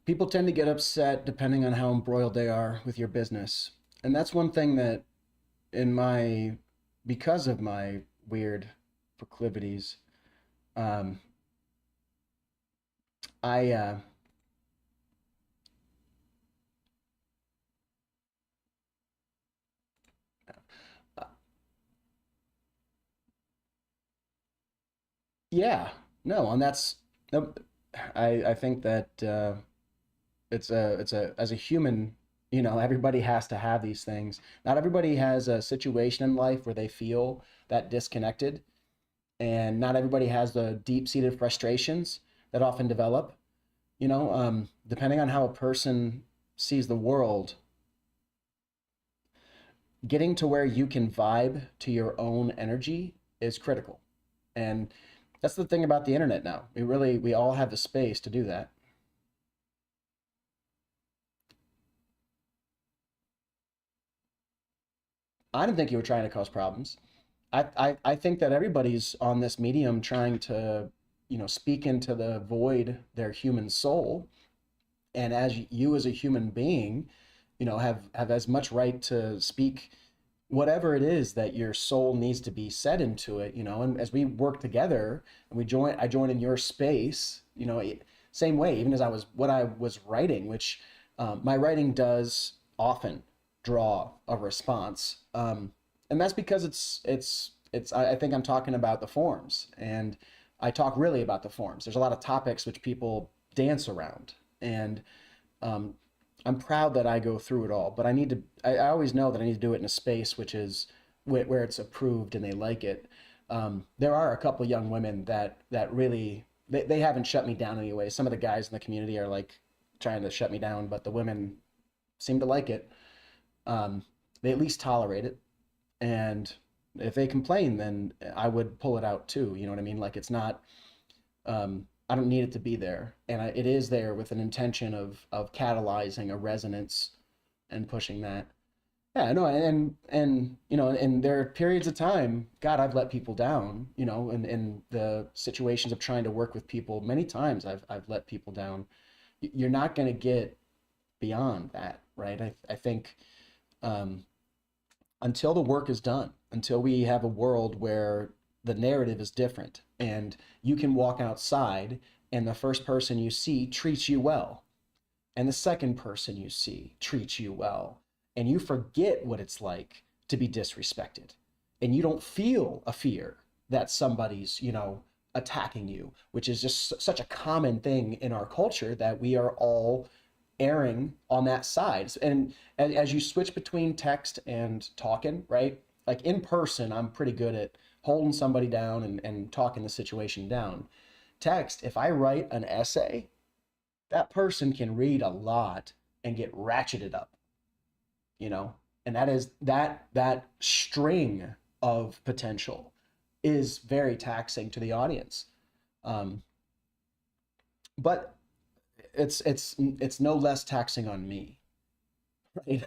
people tend to get upset depending on how embroiled they are with your business. And that's one thing that in my because of my weird proclivities, um, I uh, yeah, no, and that's no, I think that it's a as a human, everybody has to have these things. Not everybody has a situation in life where they feel that disconnected, and not everybody has the deep-seated frustrations that often develop. Depending on how a person sees the world, getting to where you can vibe to your own energy is critical. And that's the thing about the internet now. We all have the space to do that. I didn't think you were trying to cause problems. I think that everybody's on this medium trying to, speak into the void, their human soul. And as you as a human being, have as much right to speak whatever it is that your soul needs to be set into it, you know, and as we work together and I join in your space, you know, same way, even as what I was writing, which my writing does often draw a response. And that's because I think I'm talking about the forms, and I talk really about the forms. There's a lot of topics which people dance around, and um, I'm proud that I go through it all, but I always know that I need to do it in a space which is where it's approved and they like it. There are a couple young women that really, they haven't shut me down anyway. Some of the guys in the community are like trying to shut me down, but the women seem to like it. They at least tolerate it. And if they complain, then I would pull it out too. You know what I mean? Like, it's not, I don't need it to be there. And it is there with an intention of catalyzing a resonance and pushing that. Yeah, no, and you know, and there are periods of time, God, I've let people down, you know, in the situations of trying to work with people. Many times I've let people down. You're not going to get beyond that, right? I think until the work is done, until we have a world where the narrative is different and you can walk outside and the first person you see treats you well, and the second person you see treats you well, and you forget what it's like to be disrespected, and you don't feel a fear that somebody's, you know, attacking you, which is just such a common thing in our culture, that we are all erring on that side. And as you switch between text and talking, right? Like in person, I'm pretty good at holding somebody down and talking the situation down. Text, if I write an essay, that person can read a lot and get ratcheted up, you know? And that string of potential is very taxing to the audience. But it's no less taxing on me, right?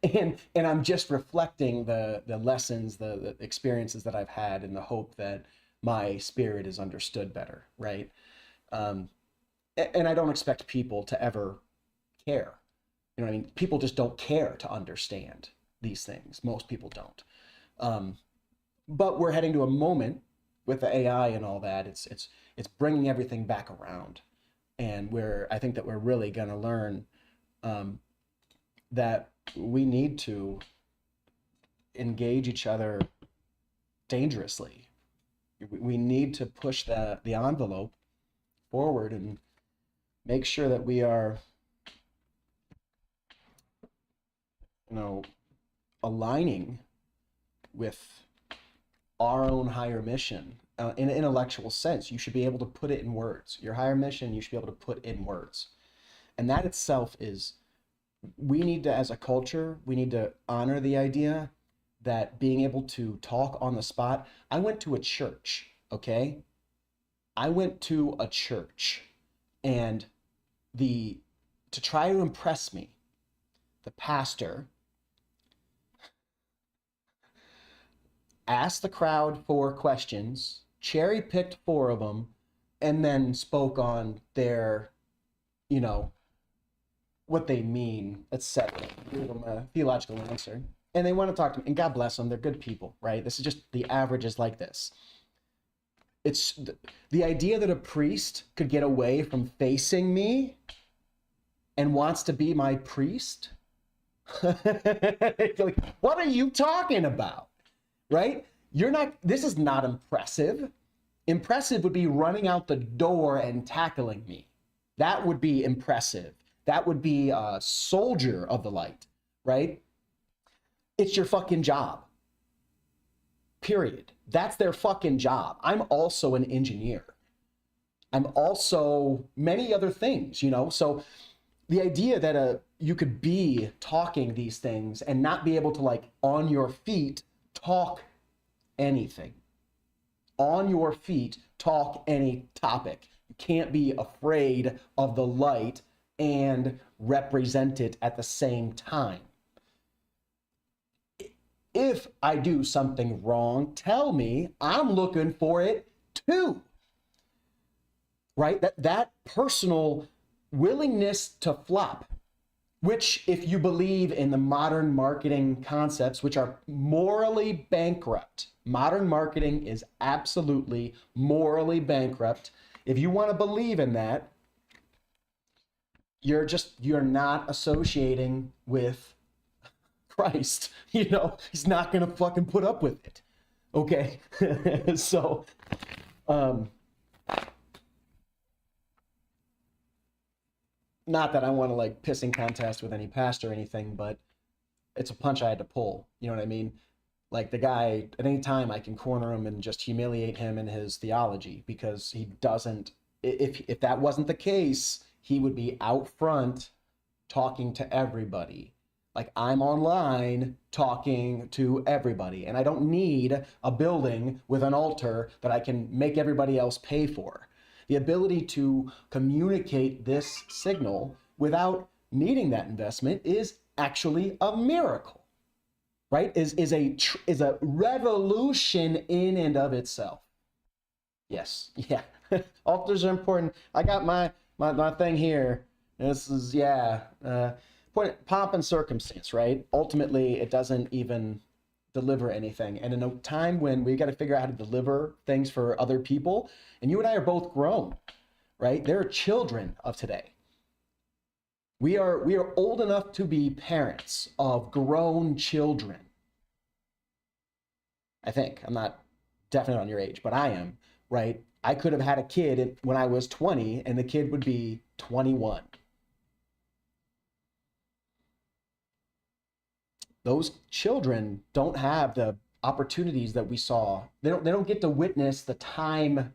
and I'm just reflecting the lessons, the experiences that I've had, in the hope that my spirit is understood better, right? And I don't expect people to ever care. You know what I mean? People just don't care to understand these things. Most people don't. But we're heading to a moment with the AI and all that. It's bringing everything back around, and I think that we're really going to learn that we need to engage each other dangerously. We need to push the envelope forward and make sure that we are, you know, aligning with our own higher mission. In an intellectual sense, you should be able to put it in words. Your higher mission, you should be able to put in words. And that itself is, we need to, as a culture, we need to honor the idea that being able to talk on the spot. I went to a church, okay? I went to a church, and to try to impress me, the pastor asked the crowd 4 questions, cherry picked 4 of them, and then spoke on their, you know, what they mean, etc. Give them a theological answer. And they want to talk to me, and God bless them, they're good people, right? This is just, the average is like this. It's the idea that a priest could get away from facing me and wants to be my priest. Like, what are you talking about? Right? This is not impressive. Impressive would be running out the door and tackling me. That would be impressive. That would be a soldier of the light, right? It's your fucking job. Period. That's their fucking job. I'm also an engineer. I'm also many other things, you know? So the idea that you could be talking these things and not be able to, like, on your feet, talk anything. On your feet, talk any topic. You can't be afraid of the light and represent it at the same time. If I do something wrong, tell me. I'm looking for it too. Right? That personal willingness to flop which, if you believe in the modern marketing concepts, which are morally bankrupt, modern marketing is absolutely morally bankrupt. If you want to believe in that, you're not associating with Christ. He's not gonna fucking put up with it. Okay. So not that I want to like pissing contest with any pastor or anything, but it's a punch I had to pull. You know what I mean? Like the guy, at any time I can corner him and just humiliate him in his theology, because he doesn't, if that wasn't the case, he would be out front talking to everybody. Like, I'm online talking to everybody, and I don't need a building with an altar that I can make everybody else pay for. The ability to communicate this signal without needing that investment is actually a miracle, right? Is a revolution in and of itself. Yes, yeah. Altars are important. I got my thing here. This is, yeah. Pomp and circumstance, right? Ultimately, it doesn't even deliver anything. And in a time when we got to figure out how to deliver things for other people, and you and I are both grown, right? They're children of today. We are old enough to be parents of grown children. I think. I'm not definite on your age, but I am, right? I could have had a kid when I was 20, and the kid would be 21. Those children don't have the opportunities that we saw. They don't get to witness the time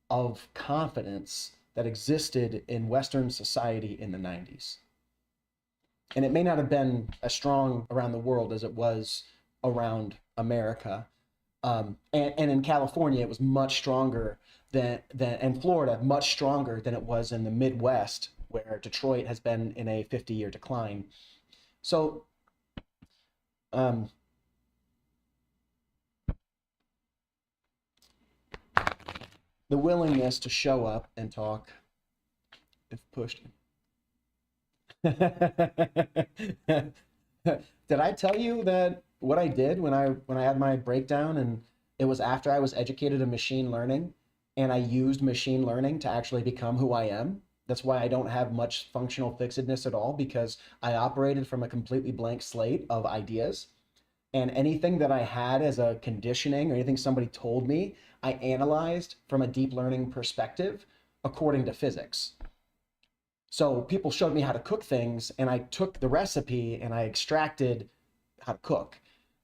of confidence that existed in Western society in the 90s. And it may not have been as strong around the world as it was around America. And in California, it was much stronger and Florida, much stronger than it was in the Midwest, where Detroit has been in a 50-year decline. So, the willingness to show up and talk, if pushed. Did I tell you that what I did when I had my breakdown, and it was after I was educated in machine learning, and I used machine learning to actually become who I am? That's why I don't have much functional fixedness at all, because I operated from a completely blank slate of ideas. And anything that I had as a conditioning or anything somebody told me, I analyzed from a deep learning perspective according to physics. So people showed me how to cook things, and I took the recipe and I extracted how to cook,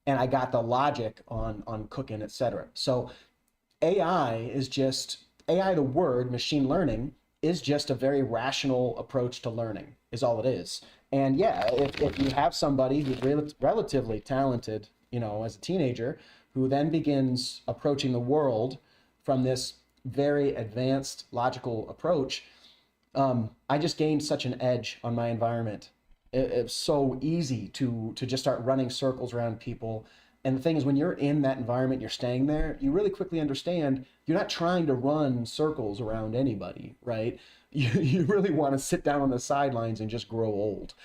and I got the logic on cooking, etc. So AI, the word machine learning, is just a very rational approach to learning, is all it is. And yeah, if you have somebody who's relatively talented, as a teenager, who then begins approaching the world from this very advanced logical approach, I just gained such an edge on my environment. It's so easy to just start running circles around people. And the thing is, when you're in that environment, you're staying there, you really quickly understand you're not trying to run circles around anybody, right? You really want to sit down on the sidelines and just grow old.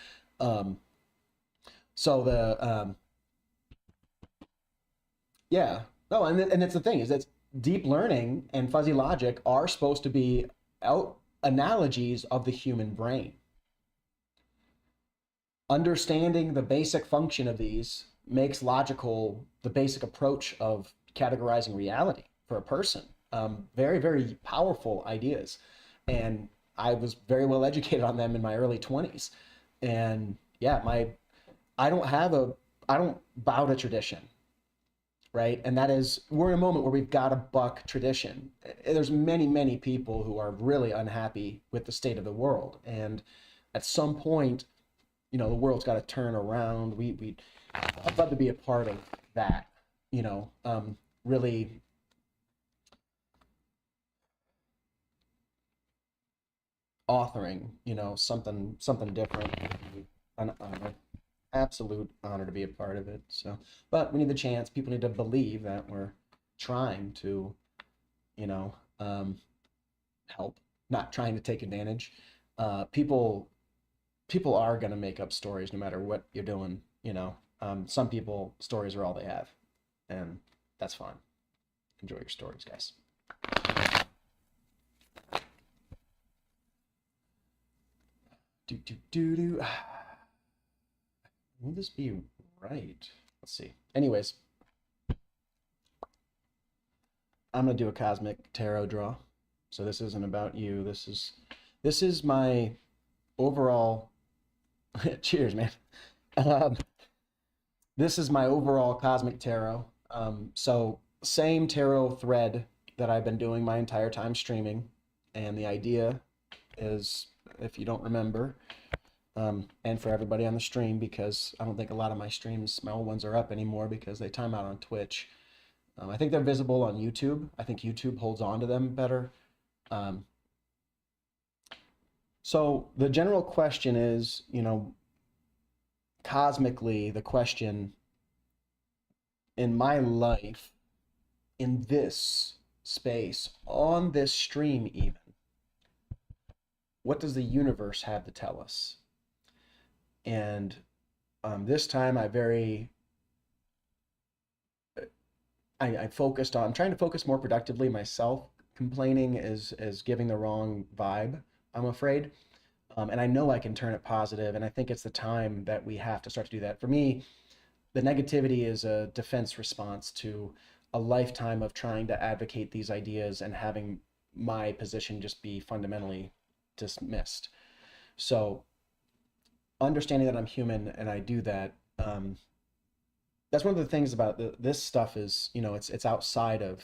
Yeah, no, and that's the thing, is that deep learning and fuzzy logic are supposed to be analogies of the human brain. Understanding the basic function of these makes logical the basic approach of categorizing reality for a person. Very, very powerful ideas. And I was very well educated on them in my early 20s. And yeah, I don't bow to tradition, right? And that is, we're in a moment where we've got to buck tradition. There's many, many people who are really unhappy with the state of the world. And at some point, the world's got to turn around. I'd love to be a part of that, really authoring, something different. An honor, absolute honor to be a part of it. So, but we need the chance. People need to believe that we're trying to, help, not trying to take advantage. People people are going to make up stories no matter what you're doing, you know. Some people, stories are all they have, and that's fine. Enjoy your stories, guys. Do. Will this be right? Let's see. Anyways, I'm gonna do a cosmic tarot draw. So this isn't about you. This is my overall. Cheers, man. Um, this is my overall cosmic tarot. So same tarot thread that I've been doing my entire time streaming, and the idea is, if you don't remember, and for everybody on the stream, because I don't think a lot of my streams, my old ones, are up anymore because they time out on Twitch. I think they're visible on YouTube. I think YouTube holds on to them better. So the general question is, you know, cosmically, the question in my life, in this space, on this stream even, what does the universe have to tell us? And this time I focused on, I'm trying to focus more productively myself. Complaining is giving the wrong vibe, I'm afraid. And I know I can turn it positive, and I think it's the time that we have to start to do that. For me, the negativity is a defense response to a lifetime of trying to advocate these ideas and having my position just be fundamentally dismissed. So understanding that I'm human and I do that, that's one of the things about this stuff is, you know, it's outside of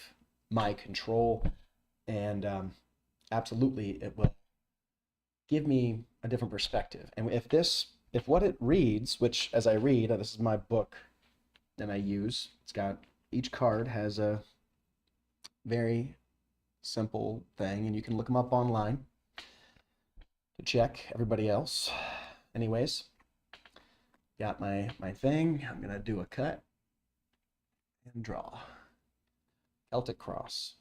my control, and absolutely it will give me a different perspective. And if what it reads, which as I read, this is my book that I use, it's got, each card has a very simple thing, and you can look them up online to check everybody else. Anyways, got my thing. I'm gonna do a cut and draw. Celtic cross.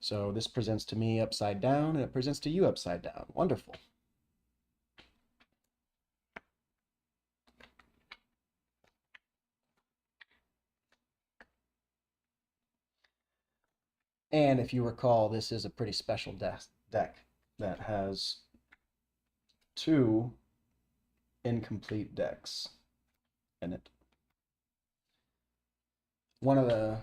So this presents to me upside down, and it presents to you upside down. Wonderful. And if you recall, this is a pretty special deck that has 2 incomplete decks in it. One of the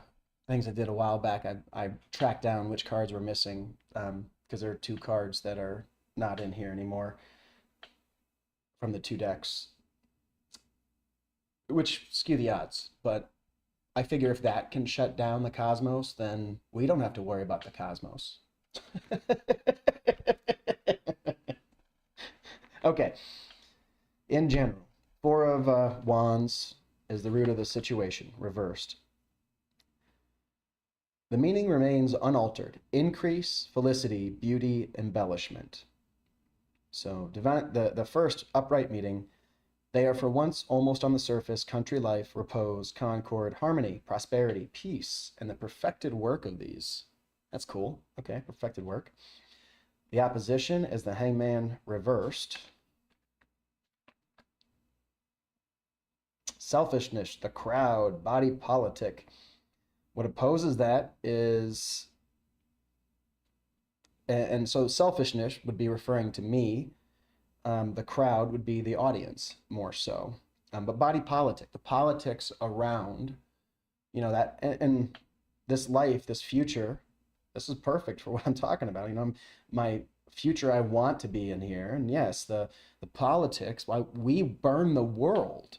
things I did a while back, I tracked down which cards were missing, because there are 2 cards that are not in here anymore from the 2 decks, which skew the odds. But I figure if that can shut down the cosmos, then we don't have to worry about the cosmos. Okay. In general, 4 of Wands is the root of the situation, reversed. The meaning remains unaltered: increase, felicity, beauty, embellishment. So the first upright meeting, they are for once almost on the surface: country life, repose, concord, harmony, prosperity, peace, and the perfected work of these. That's cool. Okay, perfected work. The opposition is the Hangman reversed. Selfishness, the crowd, body politic. What opposes that is, and so selfishness would be referring to me. The crowd would be the audience more so. But body politic, the politics around, you know, that, and this life, this future, this is perfect for what I'm talking about. You know, my future I want to be in here. And yes, the politics, why we burn the world.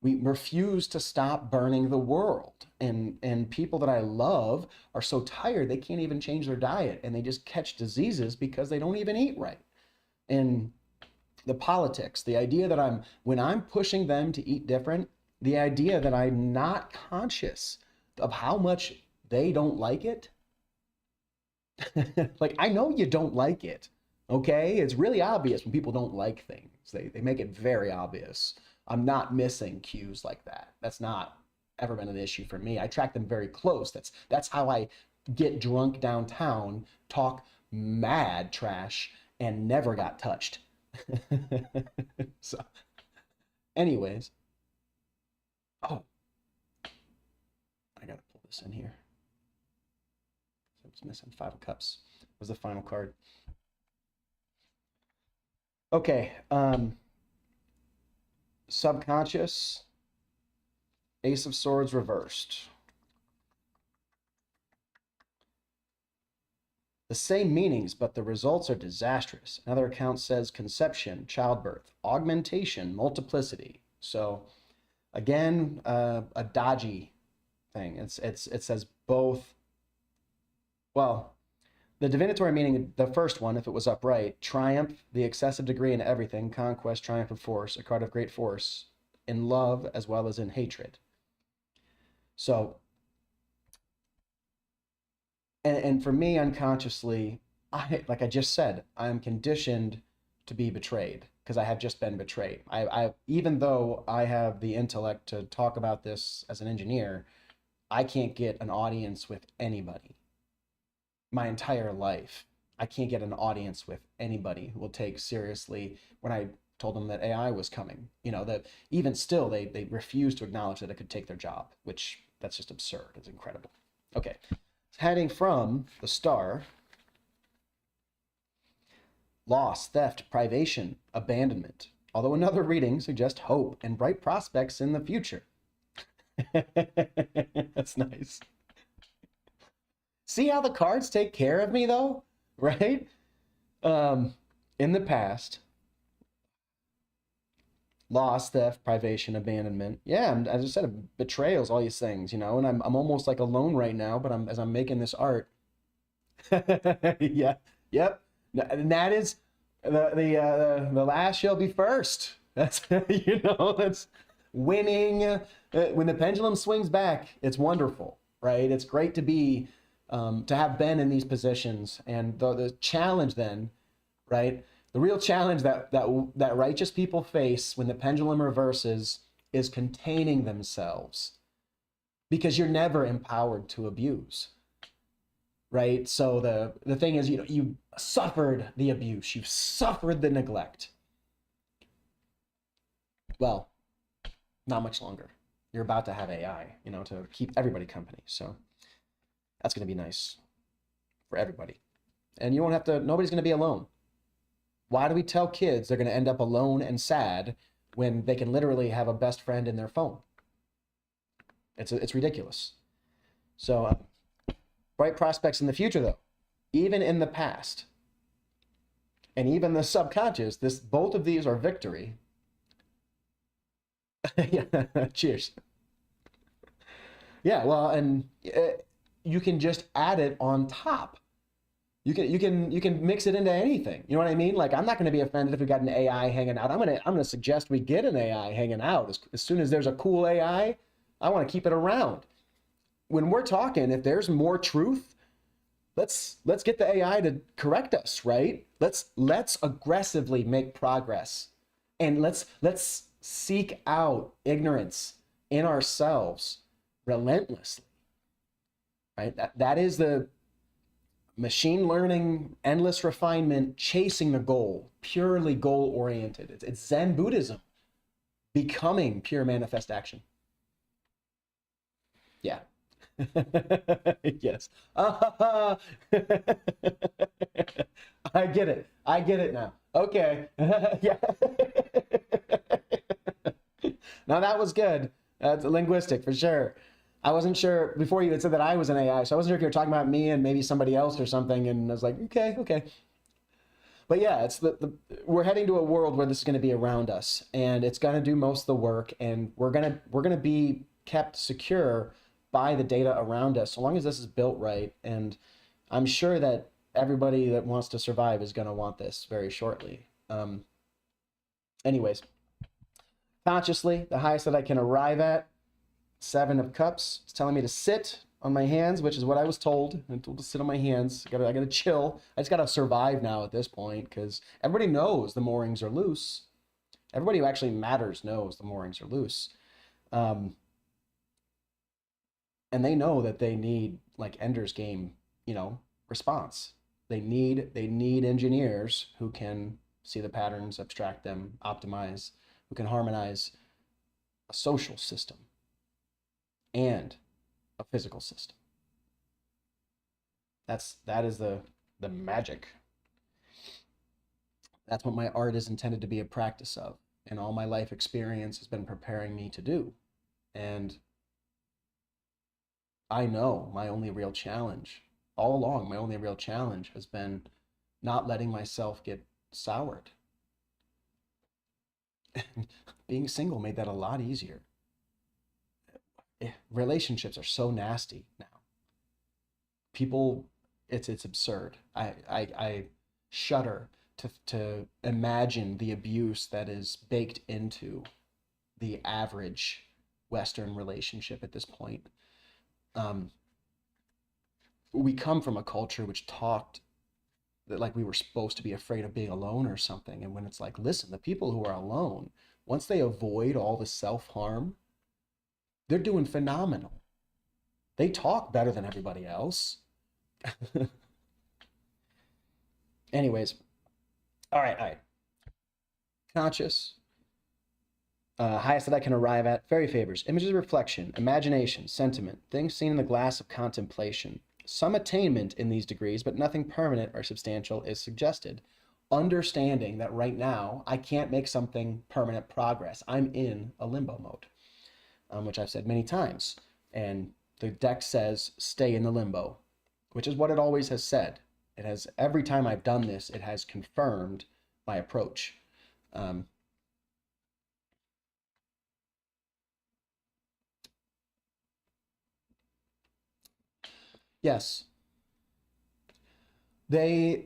We refuse to stop burning the world. And people that I love are so tired they can't even change their diet, and they just catch diseases because they don't even eat right. And the politics, the idea that when I'm pushing them to eat different, the idea that I'm not conscious of how much they don't like it. Like, I know you don't like it, okay? It's really obvious when people don't like things. They make it very obvious. I'm not missing cues like that. That's not ever been an issue for me. I track them very close. That's how I get drunk downtown, talk mad trash, and never got touched. So, anyways, oh, I gotta pull this in here. I was missing 5 of Cups. Was the final card. Okay, subconscious, Ace of Swords reversed. The same meanings, but the results are disastrous. Another account says conception, childbirth, augmentation, multiplicity. So again, a dodgy thing. It says both. Well, the divinatory meaning, the first one, if it was upright, triumph, the excessive degree in everything, conquest, triumph of force, a card of great force, in love as well as in hatred. So, and for me, unconsciously, like I just said, I'm conditioned to be betrayed because I have just been betrayed. Even though I have the intellect to talk about this as an engineer, I can't get an audience with anybody. My entire life, I can't get an audience with anybody who will take seriously when I told them that AI was coming. You know, that even still, they refuse to acknowledge that it could take their job, which that's just absurd. It's incredible. Okay, heading from the star, loss, theft, privation, abandonment. Although another reading suggests hope and bright prospects in the future. That's nice. See how the cards take care of me though, right? In the past, loss, theft, privation, abandonment. Yeah, and as I said, betrayals, all these things, you know, and I'm almost like alone right now, but as I'm making this art. Yeah, yep. And that is the last shall be first. That's that's winning. When the pendulum swings back, it's wonderful, right? It's great to be to have been in these positions, and the challenge then, right? The real challenge that righteous people face when the pendulum reverses is containing themselves, because you're never empowered to abuse, right? So the thing is, you suffered the abuse, you've suffered the neglect. Well, not much longer. You're about to have AI, to keep everybody company. So that's going to be nice for everybody. And you won't have to, nobody's going to be alone. Why do we tell kids they're going to end up alone and sad when they can literally have a best friend in their phone? It's ridiculous. So bright prospects in the future, though, even in the past, and even the subconscious, both of these are victory. Yeah, cheers. Yeah, well, and you can just add it on top. You can mix it into anything. You know what I mean? Like, I'm not going to be offended if we got an AI hanging out. I'm gonna suggest we get an AI hanging out. As soon as there's a cool AI, I want to keep it around. When we're talking, if there's more truth, let's get the AI to correct us, right? Let's aggressively make progress, and let's seek out ignorance in ourselves relentlessly. Right? That is the machine learning, endless refinement, chasing the goal, purely goal oriented. It's Zen Buddhism, becoming pure manifest action. Yeah. Yes. I get it. I get it now. Okay. Yeah. Now that was good. That's linguistic for sure. I wasn't sure before you had said that I was an AI, so I wasn't sure if you were talking about me and maybe somebody else or something. And I was like, okay. But yeah, it's we're heading to a world where this is going to be around us, and it's going to do most of the work, and we're gonna be kept secure by the data around us, so long as this is built right. And I'm sure that everybody that wants to survive is going to want this very shortly. Anyways, consciously, the highest that I can arrive at, 7 of Cups. It's telling me to sit on my hands, which is what I was told. I'm told to sit on my hands. I gotta chill. I just gotta survive now at this point, because everybody knows the moorings are loose. Everybody who actually matters knows the moorings are loose. And they know that they need, like, Ender's Game, response. They need engineers who can see the patterns, abstract them, optimize, who can harmonize a social system and a physical system. That is the magic. That's what my art is intended to be a practice of, and all my life experience has been preparing me to do. And I know my only real challenge, all along, my only real challenge has been not letting myself get soured. Being single made that a lot easier. Relationships are so nasty now. People, it's absurd. I shudder to imagine the abuse that is baked into the average Western relationship at this point. We come from a culture which talked that like we were supposed to be afraid of being alone or something. And when it's like, listen, the people who are alone, once they avoid all the self-harm, they're doing phenomenal. They talk better than everybody else. Anyways, all right. Conscious, highest that I can arrive at, fairy favors, images of reflection, imagination, sentiment, things seen in the glass of contemplation. Some attainment in these degrees, but nothing permanent or substantial is suggested. Understanding that right now, I can't make something permanent progress. I'm in a limbo mode, which I've said many times. And the deck says, stay in the limbo, which is what it always has said. It has, every time I've done this, it has confirmed my approach. Yes. That,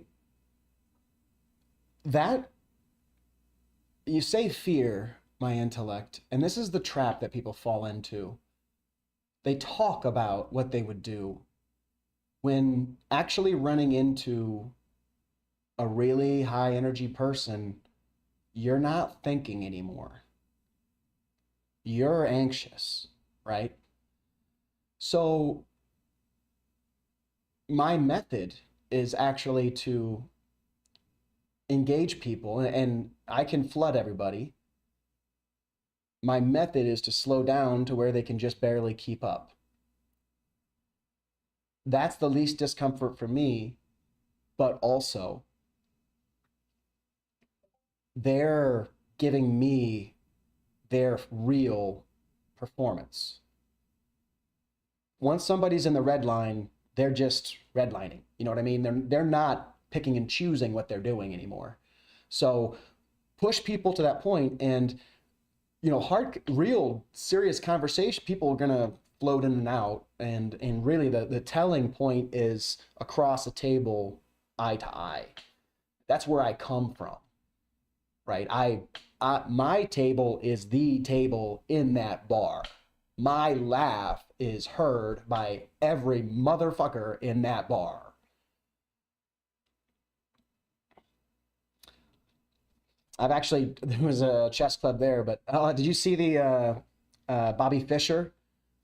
you say fear my intellect, and this is the trap that people fall into. They talk about what they would do when actually running into a really high energy person, you're not thinking anymore. You're anxious, right? So my method is actually to engage people, and I can flood everybody. My method is to slow down to where they can just barely keep up. That's the least discomfort for me, but also they're giving me their real performance. Once somebody's in the red line, they're just redlining. You know what I mean? They're not picking and choosing what they're doing anymore. So push people to that point, and hard, real, serious conversation, people are gonna float in and out, and really the telling point is across a table, eye to eye. That's where I come from, right? My table is the table in that bar. My laugh is heard by every motherfucker in that bar. There was a chess club there, but did you see the Bobby Fischer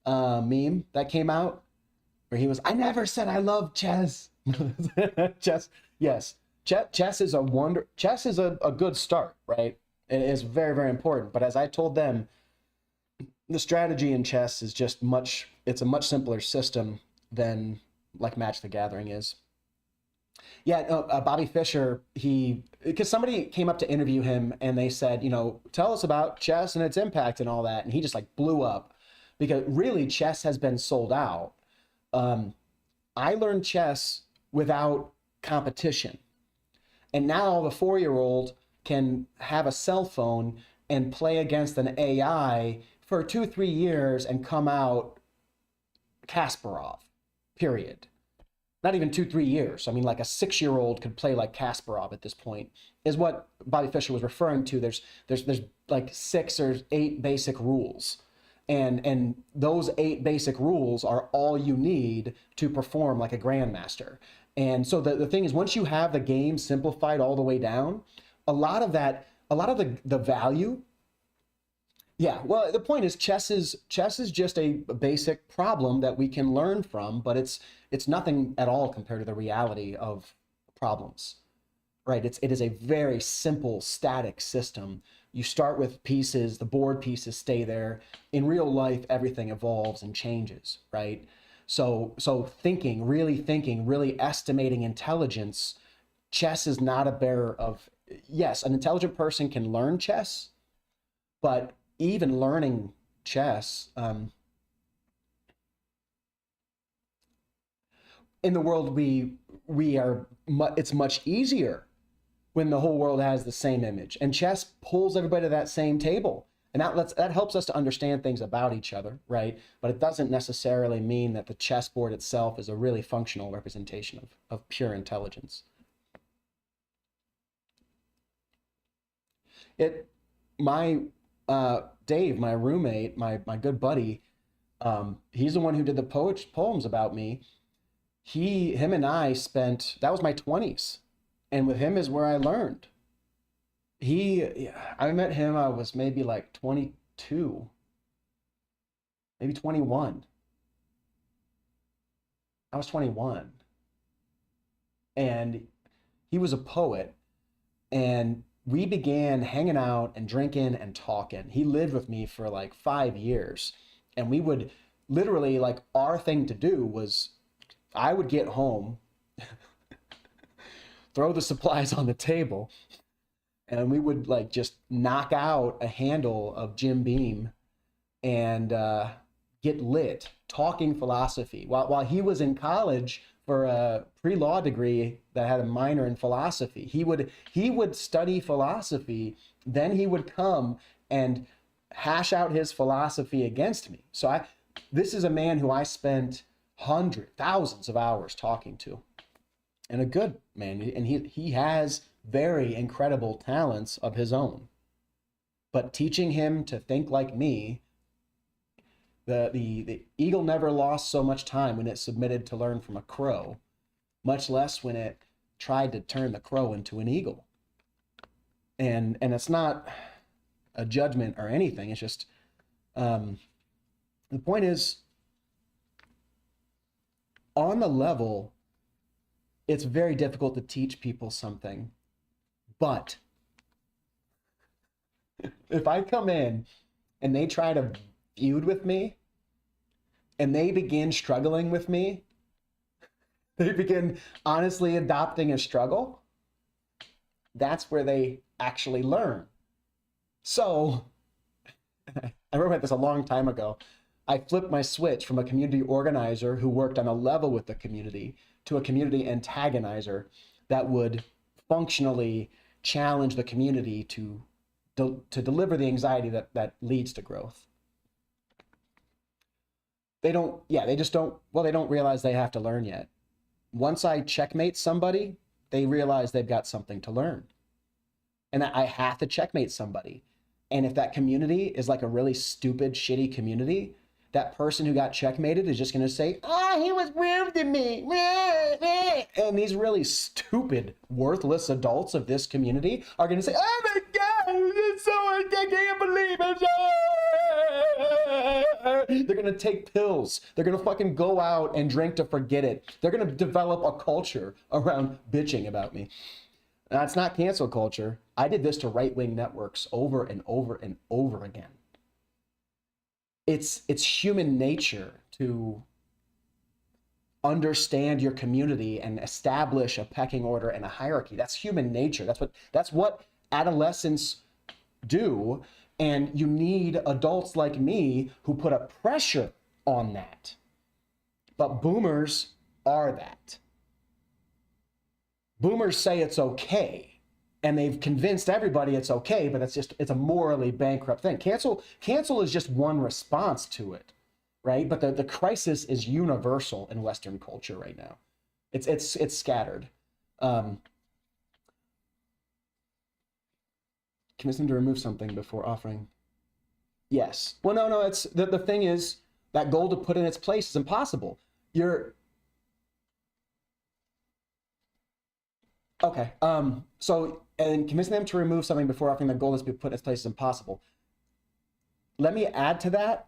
meme that came out where he was, I never said I love chess. Chess, yes. Chess is a good start, right? It is very, very important. But as I told them, the strategy in chess is it's a much simpler system than like Match the Gathering is. Yeah, Bobby Fischer, because somebody came up to interview him and they said, tell us about chess and its impact and all that. And he just like blew up because really chess has been sold out. I learned chess without competition. And now the 4-year-old can have a cell phone and play against an AI for 2-3 years and come out Kasparov, period. Not even 2-3 years. I mean, like a 6-year-old could play like Kasparov at this point, is what Bobby Fischer was referring to. There's like 6 or 8 basic rules. And those 8 basic rules are all you need to perform like a grandmaster. And so the thing is, once you have the game simplified all the way down, a lot of the value. Yeah, well, the point is chess is just a basic problem that we can learn from, but it's nothing at all compared to the reality of problems, right? It is a very simple static system. You start with pieces, the board pieces stay there. In real life, everything evolves and changes, right? So thinking, really estimating intelligence, chess is not a bearer of, yes, an intelligent person can learn chess, but even learning chess, in the world we are, it's much easier when the whole world has the same image, and chess pulls everybody to that same table, and that helps us to understand things about each other, right? But it doesn't necessarily mean that the chessboard itself is a really functional representation of pure intelligence. My Dave, my roommate, my good buddy, he's the one who did the poems about me. Him and I spent, that was my 20s, and with him is where I learned. I met him, I was maybe like 22, maybe 21. I was 21, and he was a poet, and we began hanging out and drinking and talking. He lived with me for like 5 years, and we would literally, like, our thing to do was, I would get home, throw the supplies on the table, and we would like just knock out a handle of Jim Beam and get lit talking philosophy. While he was in college for a pre-law degree that had a minor in philosophy, he would study philosophy, then he would come and hash out his philosophy against me. So this is a man who I spent thousands of hours talking to, and a good man, and he has very incredible talents of his own, but teaching him to think like me, the eagle never lost so much time when it submitted to learn from a crow, much less when it tried to turn the crow into an eagle. And it's not a judgment or anything, it's just the point is, on the level, it's very difficult to teach people something. But if I come in and they try to feud with me and they begin struggling with me, they begin honestly adopting a struggle, that's where they actually learn. So I wrote about this a long time ago. I flipped my switch from a community organizer who worked on a level with the community to a community antagonizer that would functionally challenge the community to deliver the anxiety that leads to growth. They don't realize they have to learn yet. Once I checkmate somebody, they realize they've got something to learn. And I have to checkmate somebody. And if that community is like a really stupid, shitty community, that person who got checkmated is just going to say, oh, he was rude to me. And these really stupid, worthless adults of this community are going to say, oh my God, it's so, I can't believe it. They're going to take pills. They're going to fucking go out and drink to forget it. They're going to develop a culture around bitching about me. That's not cancel culture. I did this to right-wing networks over and over and over again. It's human nature to understand your community and establish a pecking order and a hierarchy. That's human nature. That's what adolescents do. And you need adults like me who put a pressure on that. But boomers are that. Boomers say it's okay. And they've convinced everybody it's okay, but it's a morally bankrupt thing. Cancel is just one response to it, right? But the crisis is universal in Western culture right now. It's scattered. Convince them to remove something before offering. Yes. Well, no. It's the thing is that goal to put in its place is impossible. Okay. And convincing them to remove something before offering the goal that's been put in its place is impossible. Let me add to that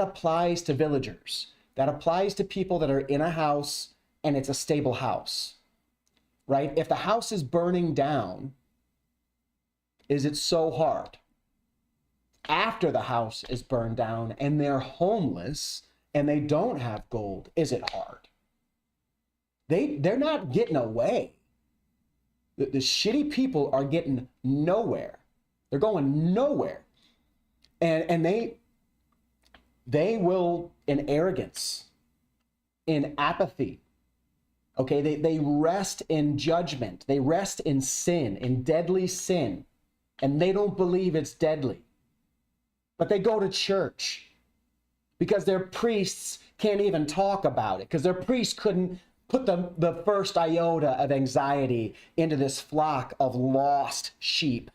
applies to villagers. That applies to people that are in a house and it's a stable house. right? If the house is burning down, is it so hard? After the house is burned down and they're homeless and they don't have gold, is it hard? They're not getting away. The shitty people are getting nowhere. They're going nowhere. And they will, in arrogance, in apathy, okay, they rest in judgment. They rest in sin, in deadly sin. And they don't believe it's deadly. But they go to church because their priests can't even talk about it, because their priests couldn't put the first iota of anxiety into this flock of lost sheep.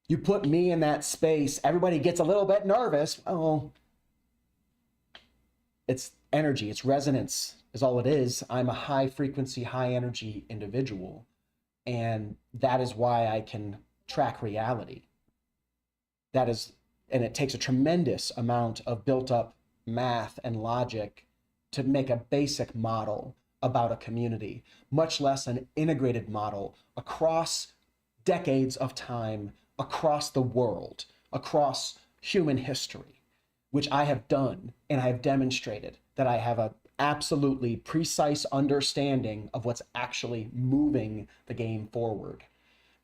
You put me in that space, everybody gets a little bit nervous. Oh, it's energy, it's resonance is all it is. I'm a high frequency, high energy individual. And that is why I can track reality. That is, and it takes a tremendous amount of built up math and logic to make a basic model about a community, much less an integrated model across decades of time, across the world, across human history, which I have done, and I have demonstrated that I have a absolutely precise understanding of what's actually moving the game forward.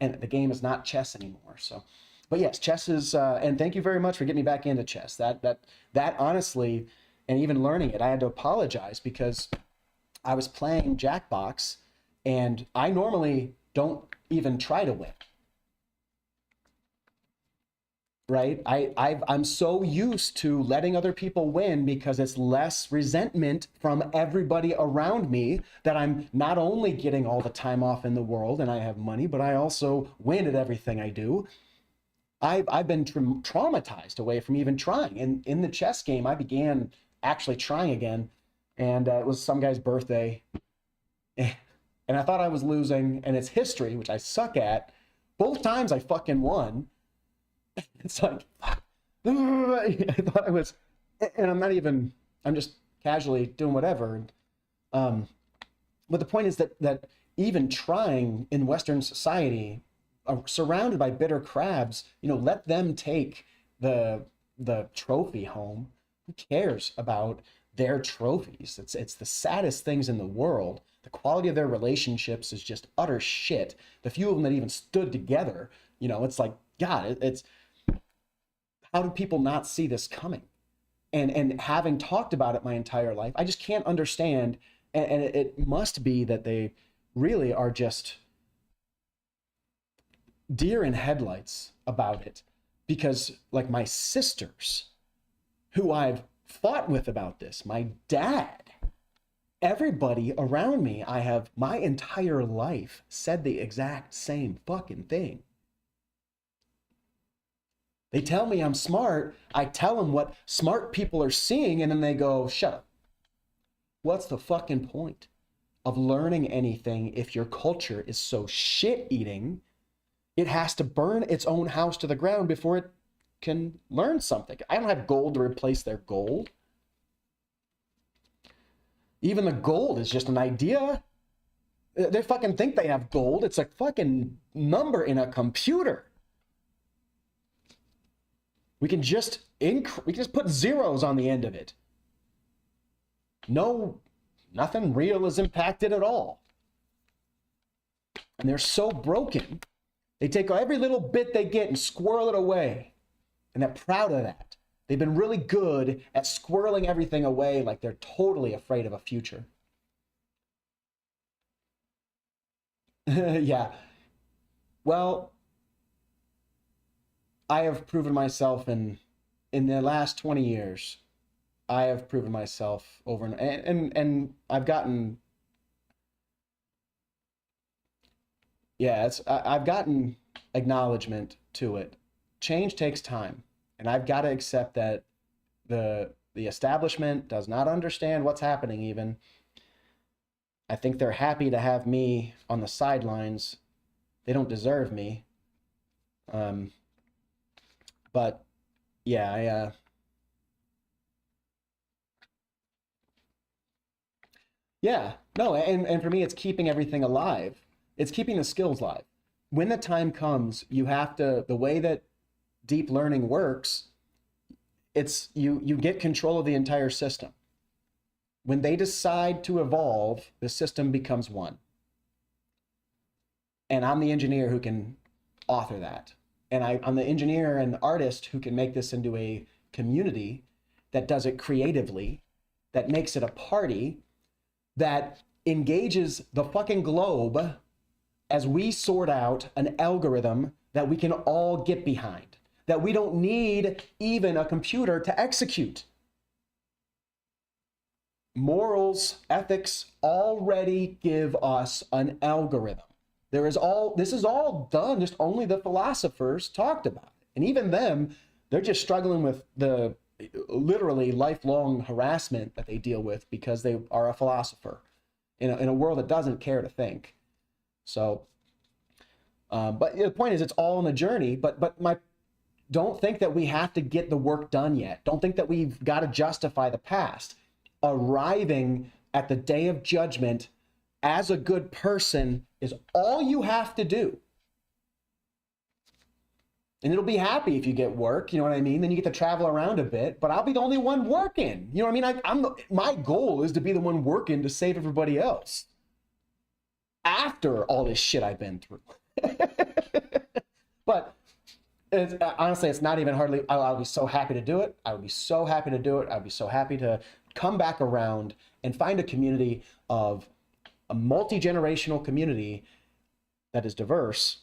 And the game is not chess anymore. So, but yes, chess is, and thank you very much for getting me back into chess. That honestly, and even learning it, I had to apologize because I was playing Jackbox, and I normally don't even try to win. Right? I'm so used to letting other people win because it's less resentment from everybody around me, that I'm not only getting all the time off in the world and I have money, but I also win at everything I do. I've been traumatized away from even trying. And in the chess game, I began actually trying again, and it was some guy's birthday, and I thought I was losing, and it's history, which I suck at. Both times I fucking won. It's like, fuck. I thought I was, and I'm just casually doing whatever. But the point is that even trying in Western society, surrounded by bitter crabs, let them take the trophy home. Who cares about their trophies? It's the saddest things in the world. The quality of their relationships is just utter shit. The few of them that even stood together, it's like, God, it's how do people not see this coming? And having talked about it my entire life, I just can't understand. And it must be that they really are just deer in headlights about it. Because like my sisters, who I've fought with about this, my dad, everybody around me, I have my entire life said the exact same fucking thing. They tell me I'm smart. I tell them what smart people are seeing, and then they go, shut up. What's the fucking point of learning anything if your culture is so shit-eating, it has to burn its own house to the ground before it can learn something? I don't have gold to replace their gold. Even the gold is just an idea. They fucking think they have gold. It's a fucking number in a computer. We can just put zeros on the end of it. No, nothing real is impacted at all. And they're so broken. They take every little bit they get and squirrel it away. And they're proud of that. They've been really good at squirreling everything away, like they're totally afraid of a future. Yeah. Well, I have proven myself in the last 20 years. I have proven myself over and I've gotten, yeah, I've gotten acknowledgement to it. Change takes time, and I've got to accept that the establishment does not understand what's happening even. I think they're happy to have me on the sidelines. They don't deserve me. But yeah, Yeah, no, and for me, it's keeping everything alive. It's keeping the skills alive. When the time comes, you have to, the way that deep learning works, it's you get control of the entire system. When they decide to evolve, the system becomes one. And I'm the engineer who can author that. And I'm the engineer and artist who can make this into a community that does it creatively, that makes it a party, that engages the fucking globe as we sort out an algorithm that we can all get behind, that we don't need even a computer to execute. Morals, ethics already give us an algorithm. This is all done, just only the philosophers talked about it. And even them, they're just struggling with the literally lifelong harassment that they deal with because they are a philosopher in a world that doesn't care to think. So, but the point is, it's all on the journey. But don't think that we have to get the work done yet. Don't think that we've got to justify the past. Arriving at the day of judgment as a good person is all you have to do. And it'll be happy if you get work, you know what I mean? Then you get to travel around a bit, but I'll be the only one working. You know what I mean? My goal is to be the one working to save everybody else after all this shit I've been through. But honestly, it's not even hardly, I'll be so happy to do it. I would be so happy to do it. I'd be so happy to come back around and find a community of a multi-generational community that is diverse,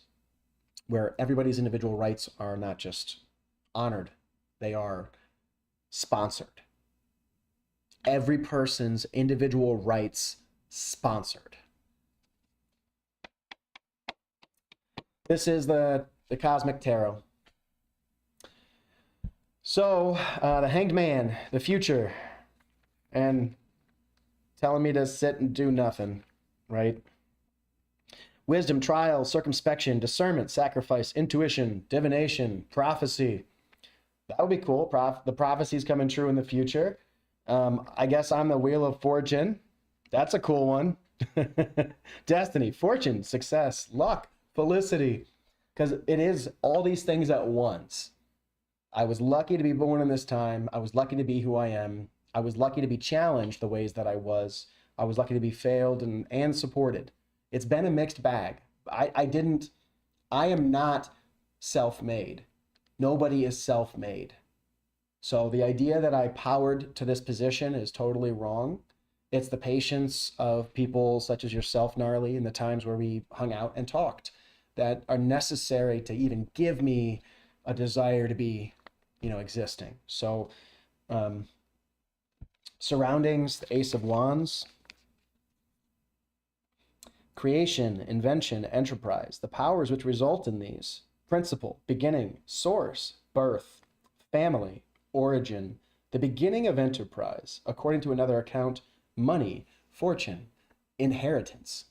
where everybody's individual rights are not just honored, they are sponsored. Every person's individual rights sponsored. This is the Cosmic Tarot. So, the Hanged Man, the future, and telling me to sit and do nothing, right? Wisdom, trial, circumspection, discernment, sacrifice, intuition, divination, prophecy. That would be cool. The prophecy's coming true in the future. I guess I'm the Wheel of Fortune. That's a cool one. Destiny, fortune, success, luck, felicity. Because it is all these things at once. I was lucky to be born in this time. I was lucky to be who I am. I was lucky to be challenged the ways that I was. I was lucky to be failed and supported. It's been a mixed bag. I am not self-made. Nobody is self-made. So the idea that I powered to this position is totally wrong. It's the patience of people such as yourself, Gnarly, in the times where we hung out and talked that are necessary to even give me a desire to be, existing. So surroundings, the Ace of Wands. Creation, invention, enterprise, the powers which result in these. Principle, beginning, source, birth, family, origin, the beginning of enterprise, according to another account, money, fortune, inheritance.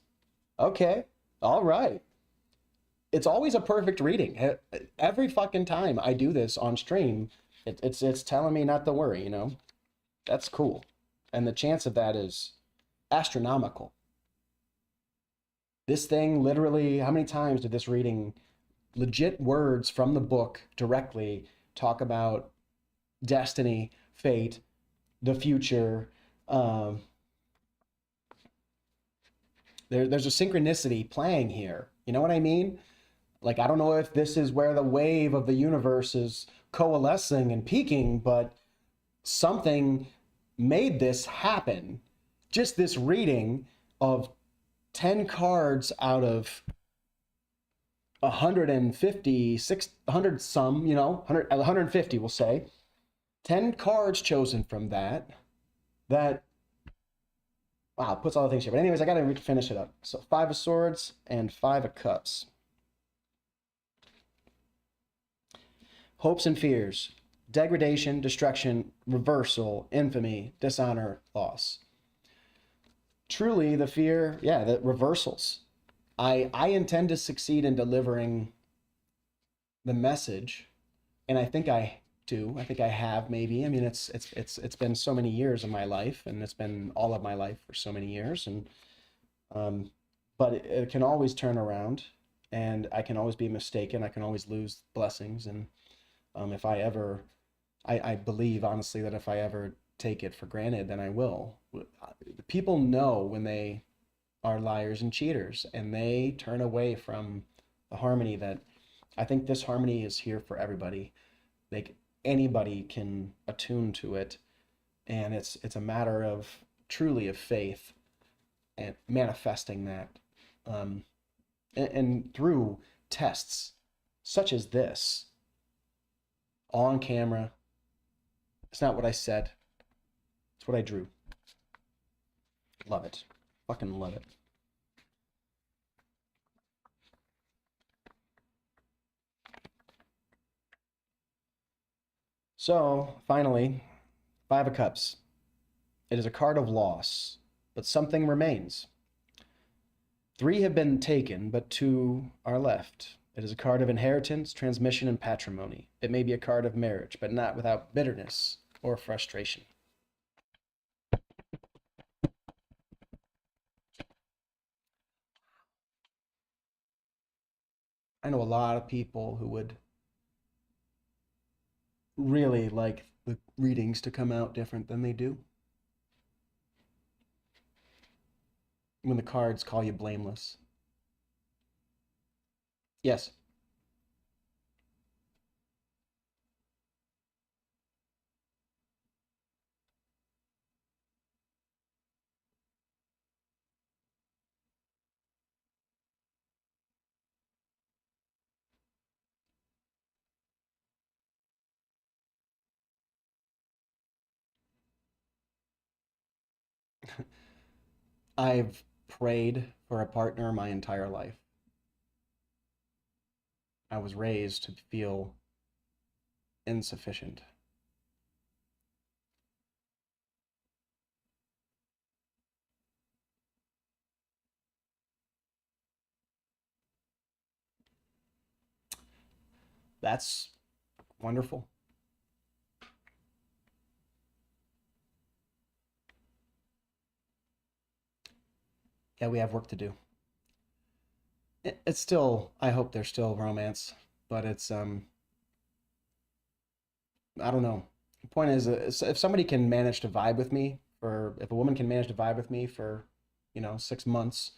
Okay, all right. It's always a perfect reading. Every fucking time I do this on stream, it's telling me not to worry, That's cool. And the chance of that is astronomical. This thing literally, how many times did this reading, legit words from the book directly talk about destiny, fate, the future? There's a synchronicity playing here. You know what I mean? Like, I don't know if this is where the wave of the universe is coalescing and peaking, but something made this happen. Just this reading of 10 cards out of 150, 600 some, 150, we'll say. 10 cards chosen from that, wow, puts all the things here. But anyways, I got to finish it up. So 5 of Swords and 5 of Cups. Hopes and fears, degradation, destruction, reversal, infamy, dishonor, loss. Truly, the fear, the reversals. I intend to succeed in delivering the message, and I think I do. I think I have maybe. I mean, it's been so many years of my life, and it's been all of my life for so many years, and um, but it can always turn around, and I can always be mistaken. I can always lose blessings, and if I ever, I believe honestly that if I ever take it for granted, then I will. People know when they are liars and cheaters, and they turn away from the harmony that I think this harmony is here for everybody. Like anybody can attune to it, and it's a matter of truly of faith and manifesting that, um, and through tests such as this on camera. It's not what I said, it's what I drew. Love it. Fucking love it. So finally, Five of Cups. It is a card of loss, but something remains. Three have been taken, but two are left. It is a card of inheritance, transmission, and patrimony. It may be a card of marriage, but not without bitterness or frustration. I know a lot of people who would really like the readings to come out different than they do. When the cards call you blameless. Yes. I've prayed for a partner my entire life. I was raised to feel insufficient. That's wonderful. Yeah, we have work to do. It's still, I hope there's still romance, but it's I don't know. The point is, if somebody can manage to vibe with me, or if a woman can manage to vibe with me for, 6 months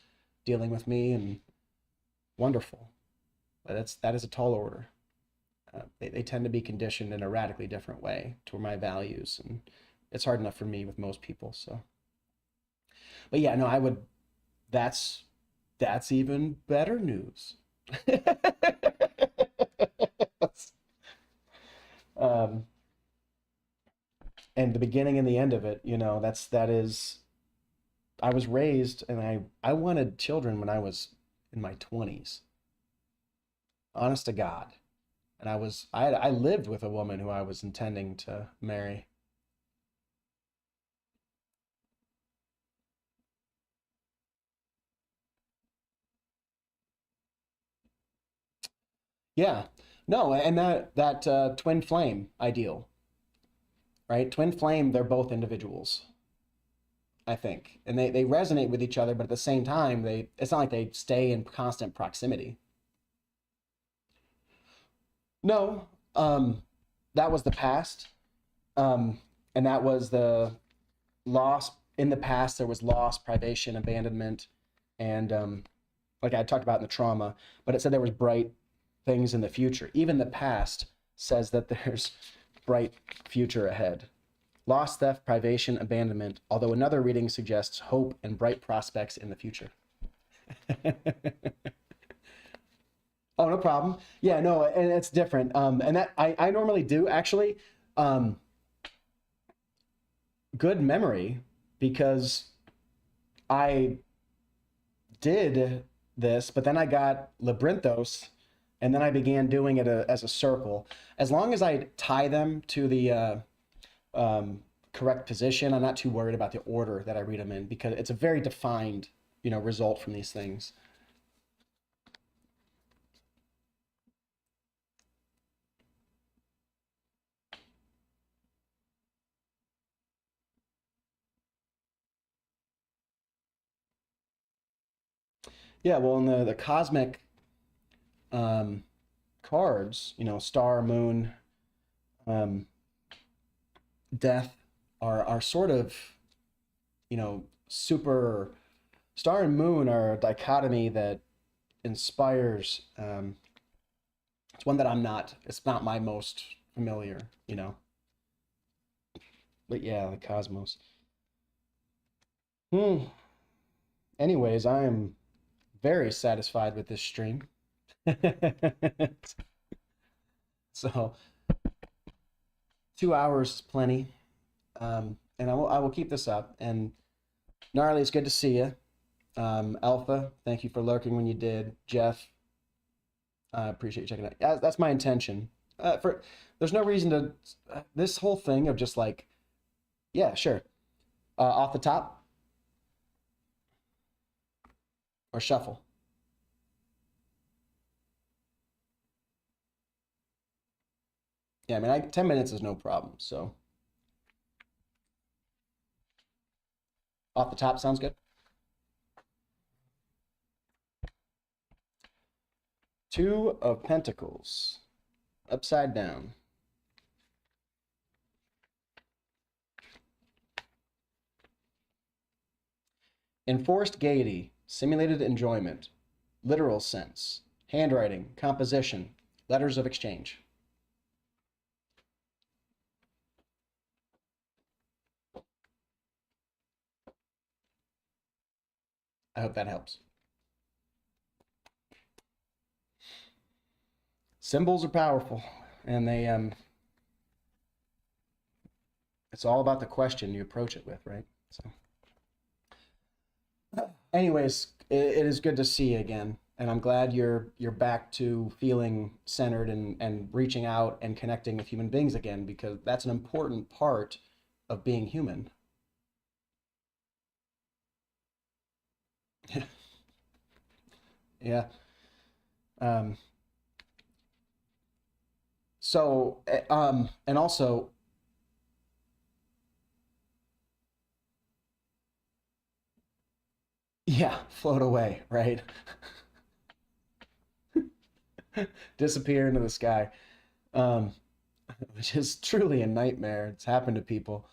dealing with me, and wonderful. But that is a tall order. They tend to be conditioned in a radically different way to my values, and it's hard enough for me with most people. So, but yeah, no, I would. That's that's even better news. um, and the beginning and the end of it, that is. I was raised, and I wanted children when I was in my 20s. Honest to God. And I lived with a woman who I was intending to marry. Yeah. No, and that twin flame ideal, right? Twin flame, they're both individuals, I think. And they resonate with each other, but at the same time, it's not like they stay in constant proximity. No, that was the past. And that was the loss. In the past, there was loss, privation, abandonment, and like I talked about in the trauma, but it said there was bright things in the future. Even the past says that there's bright future ahead. Loss, theft, privation, abandonment, although another reading suggests hope and bright prospects in the future. Oh, no problem. Yeah, no, and it's different. And that I normally do actually. Um, Good memory, because I did this, but then I got labyrinthos, and then I began doing it as a circle. As long as I tie them to the correct position, I'm not too worried about the order that I read them in, because it's a very defined, result from these things. Yeah, well, in the cosmic um, cards, you know, star, moon, um, death are sort of, you know, super. Star and moon are a dichotomy that inspires. It's one that I'm not. It's not my most familiar, you know. But yeah, the cosmos. Hmm. Anyways, I am very satisfied with this stream. So 2 hours is plenty. And I will keep this up. And Gnarly, it's good to see you. Alpha, thank you for lurking when you did. Jeff, I appreciate you checking out. Yeah, that's my intention. There's no reason to this whole thing of just like, yeah, sure, off the top or shuffle. Yeah, I mean, 10 minutes is no problem. So off the top sounds good. Two of Pentacles, upside down. Enforced gaiety, simulated enjoyment, literal sense, handwriting, composition, letters of exchange. I hope that helps. Symbols are powerful, and it's all about the question you approach it with, right? So, anyways, it is good to see you again, and I'm glad you're back to feeling centered and reaching out and connecting with human beings again, because that's an important part of being human. Yeah. Um, and also, yeah, float away, right? Disappear into the sky, um, which is truly a nightmare. It's happened to people,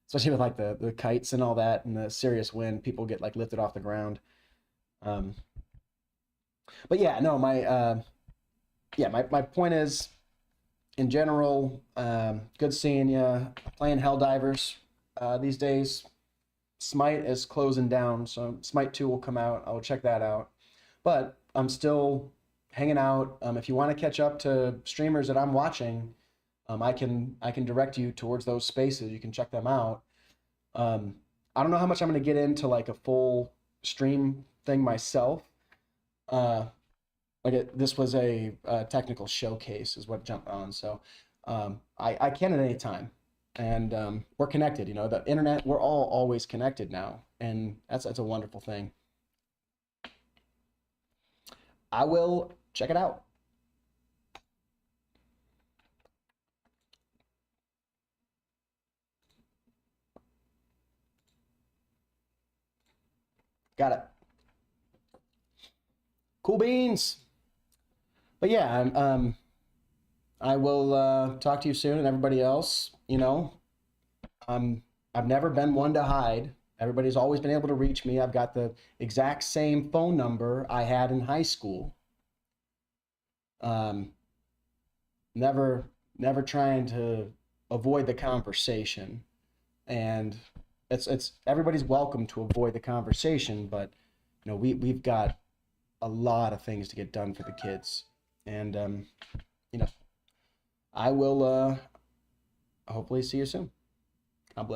especially with like the kites and all that, and the serious wind. People get like lifted off the ground. Um, but yeah, no, my point is, in general, good seeing you. Playing Helldivers these days. Smite is closing down, so Smite 2 will come out. I'll check that out. But I'm still hanging out. If you want to catch up to streamers that I'm watching, I can direct you towards those spaces. You can check them out. Um, I don't know how much I'm going to get into like a full stream thing myself. Uh, this was a technical showcase, is what jumped on. So I can at any time, and we're connected. You know, the internet. We're all always connected now, and that's a wonderful thing. I will check it out. Got it. Cool beans. But yeah, I will talk to you soon, and everybody else. You know, I've never been one to hide. Everybody's always been able to reach me. I've got the exact same phone number I had in high school. Um, never trying to avoid the conversation, and it's everybody's welcome to avoid the conversation, but you know we've got a lot of things to get done for the kids, and you know I will hopefully see you soon.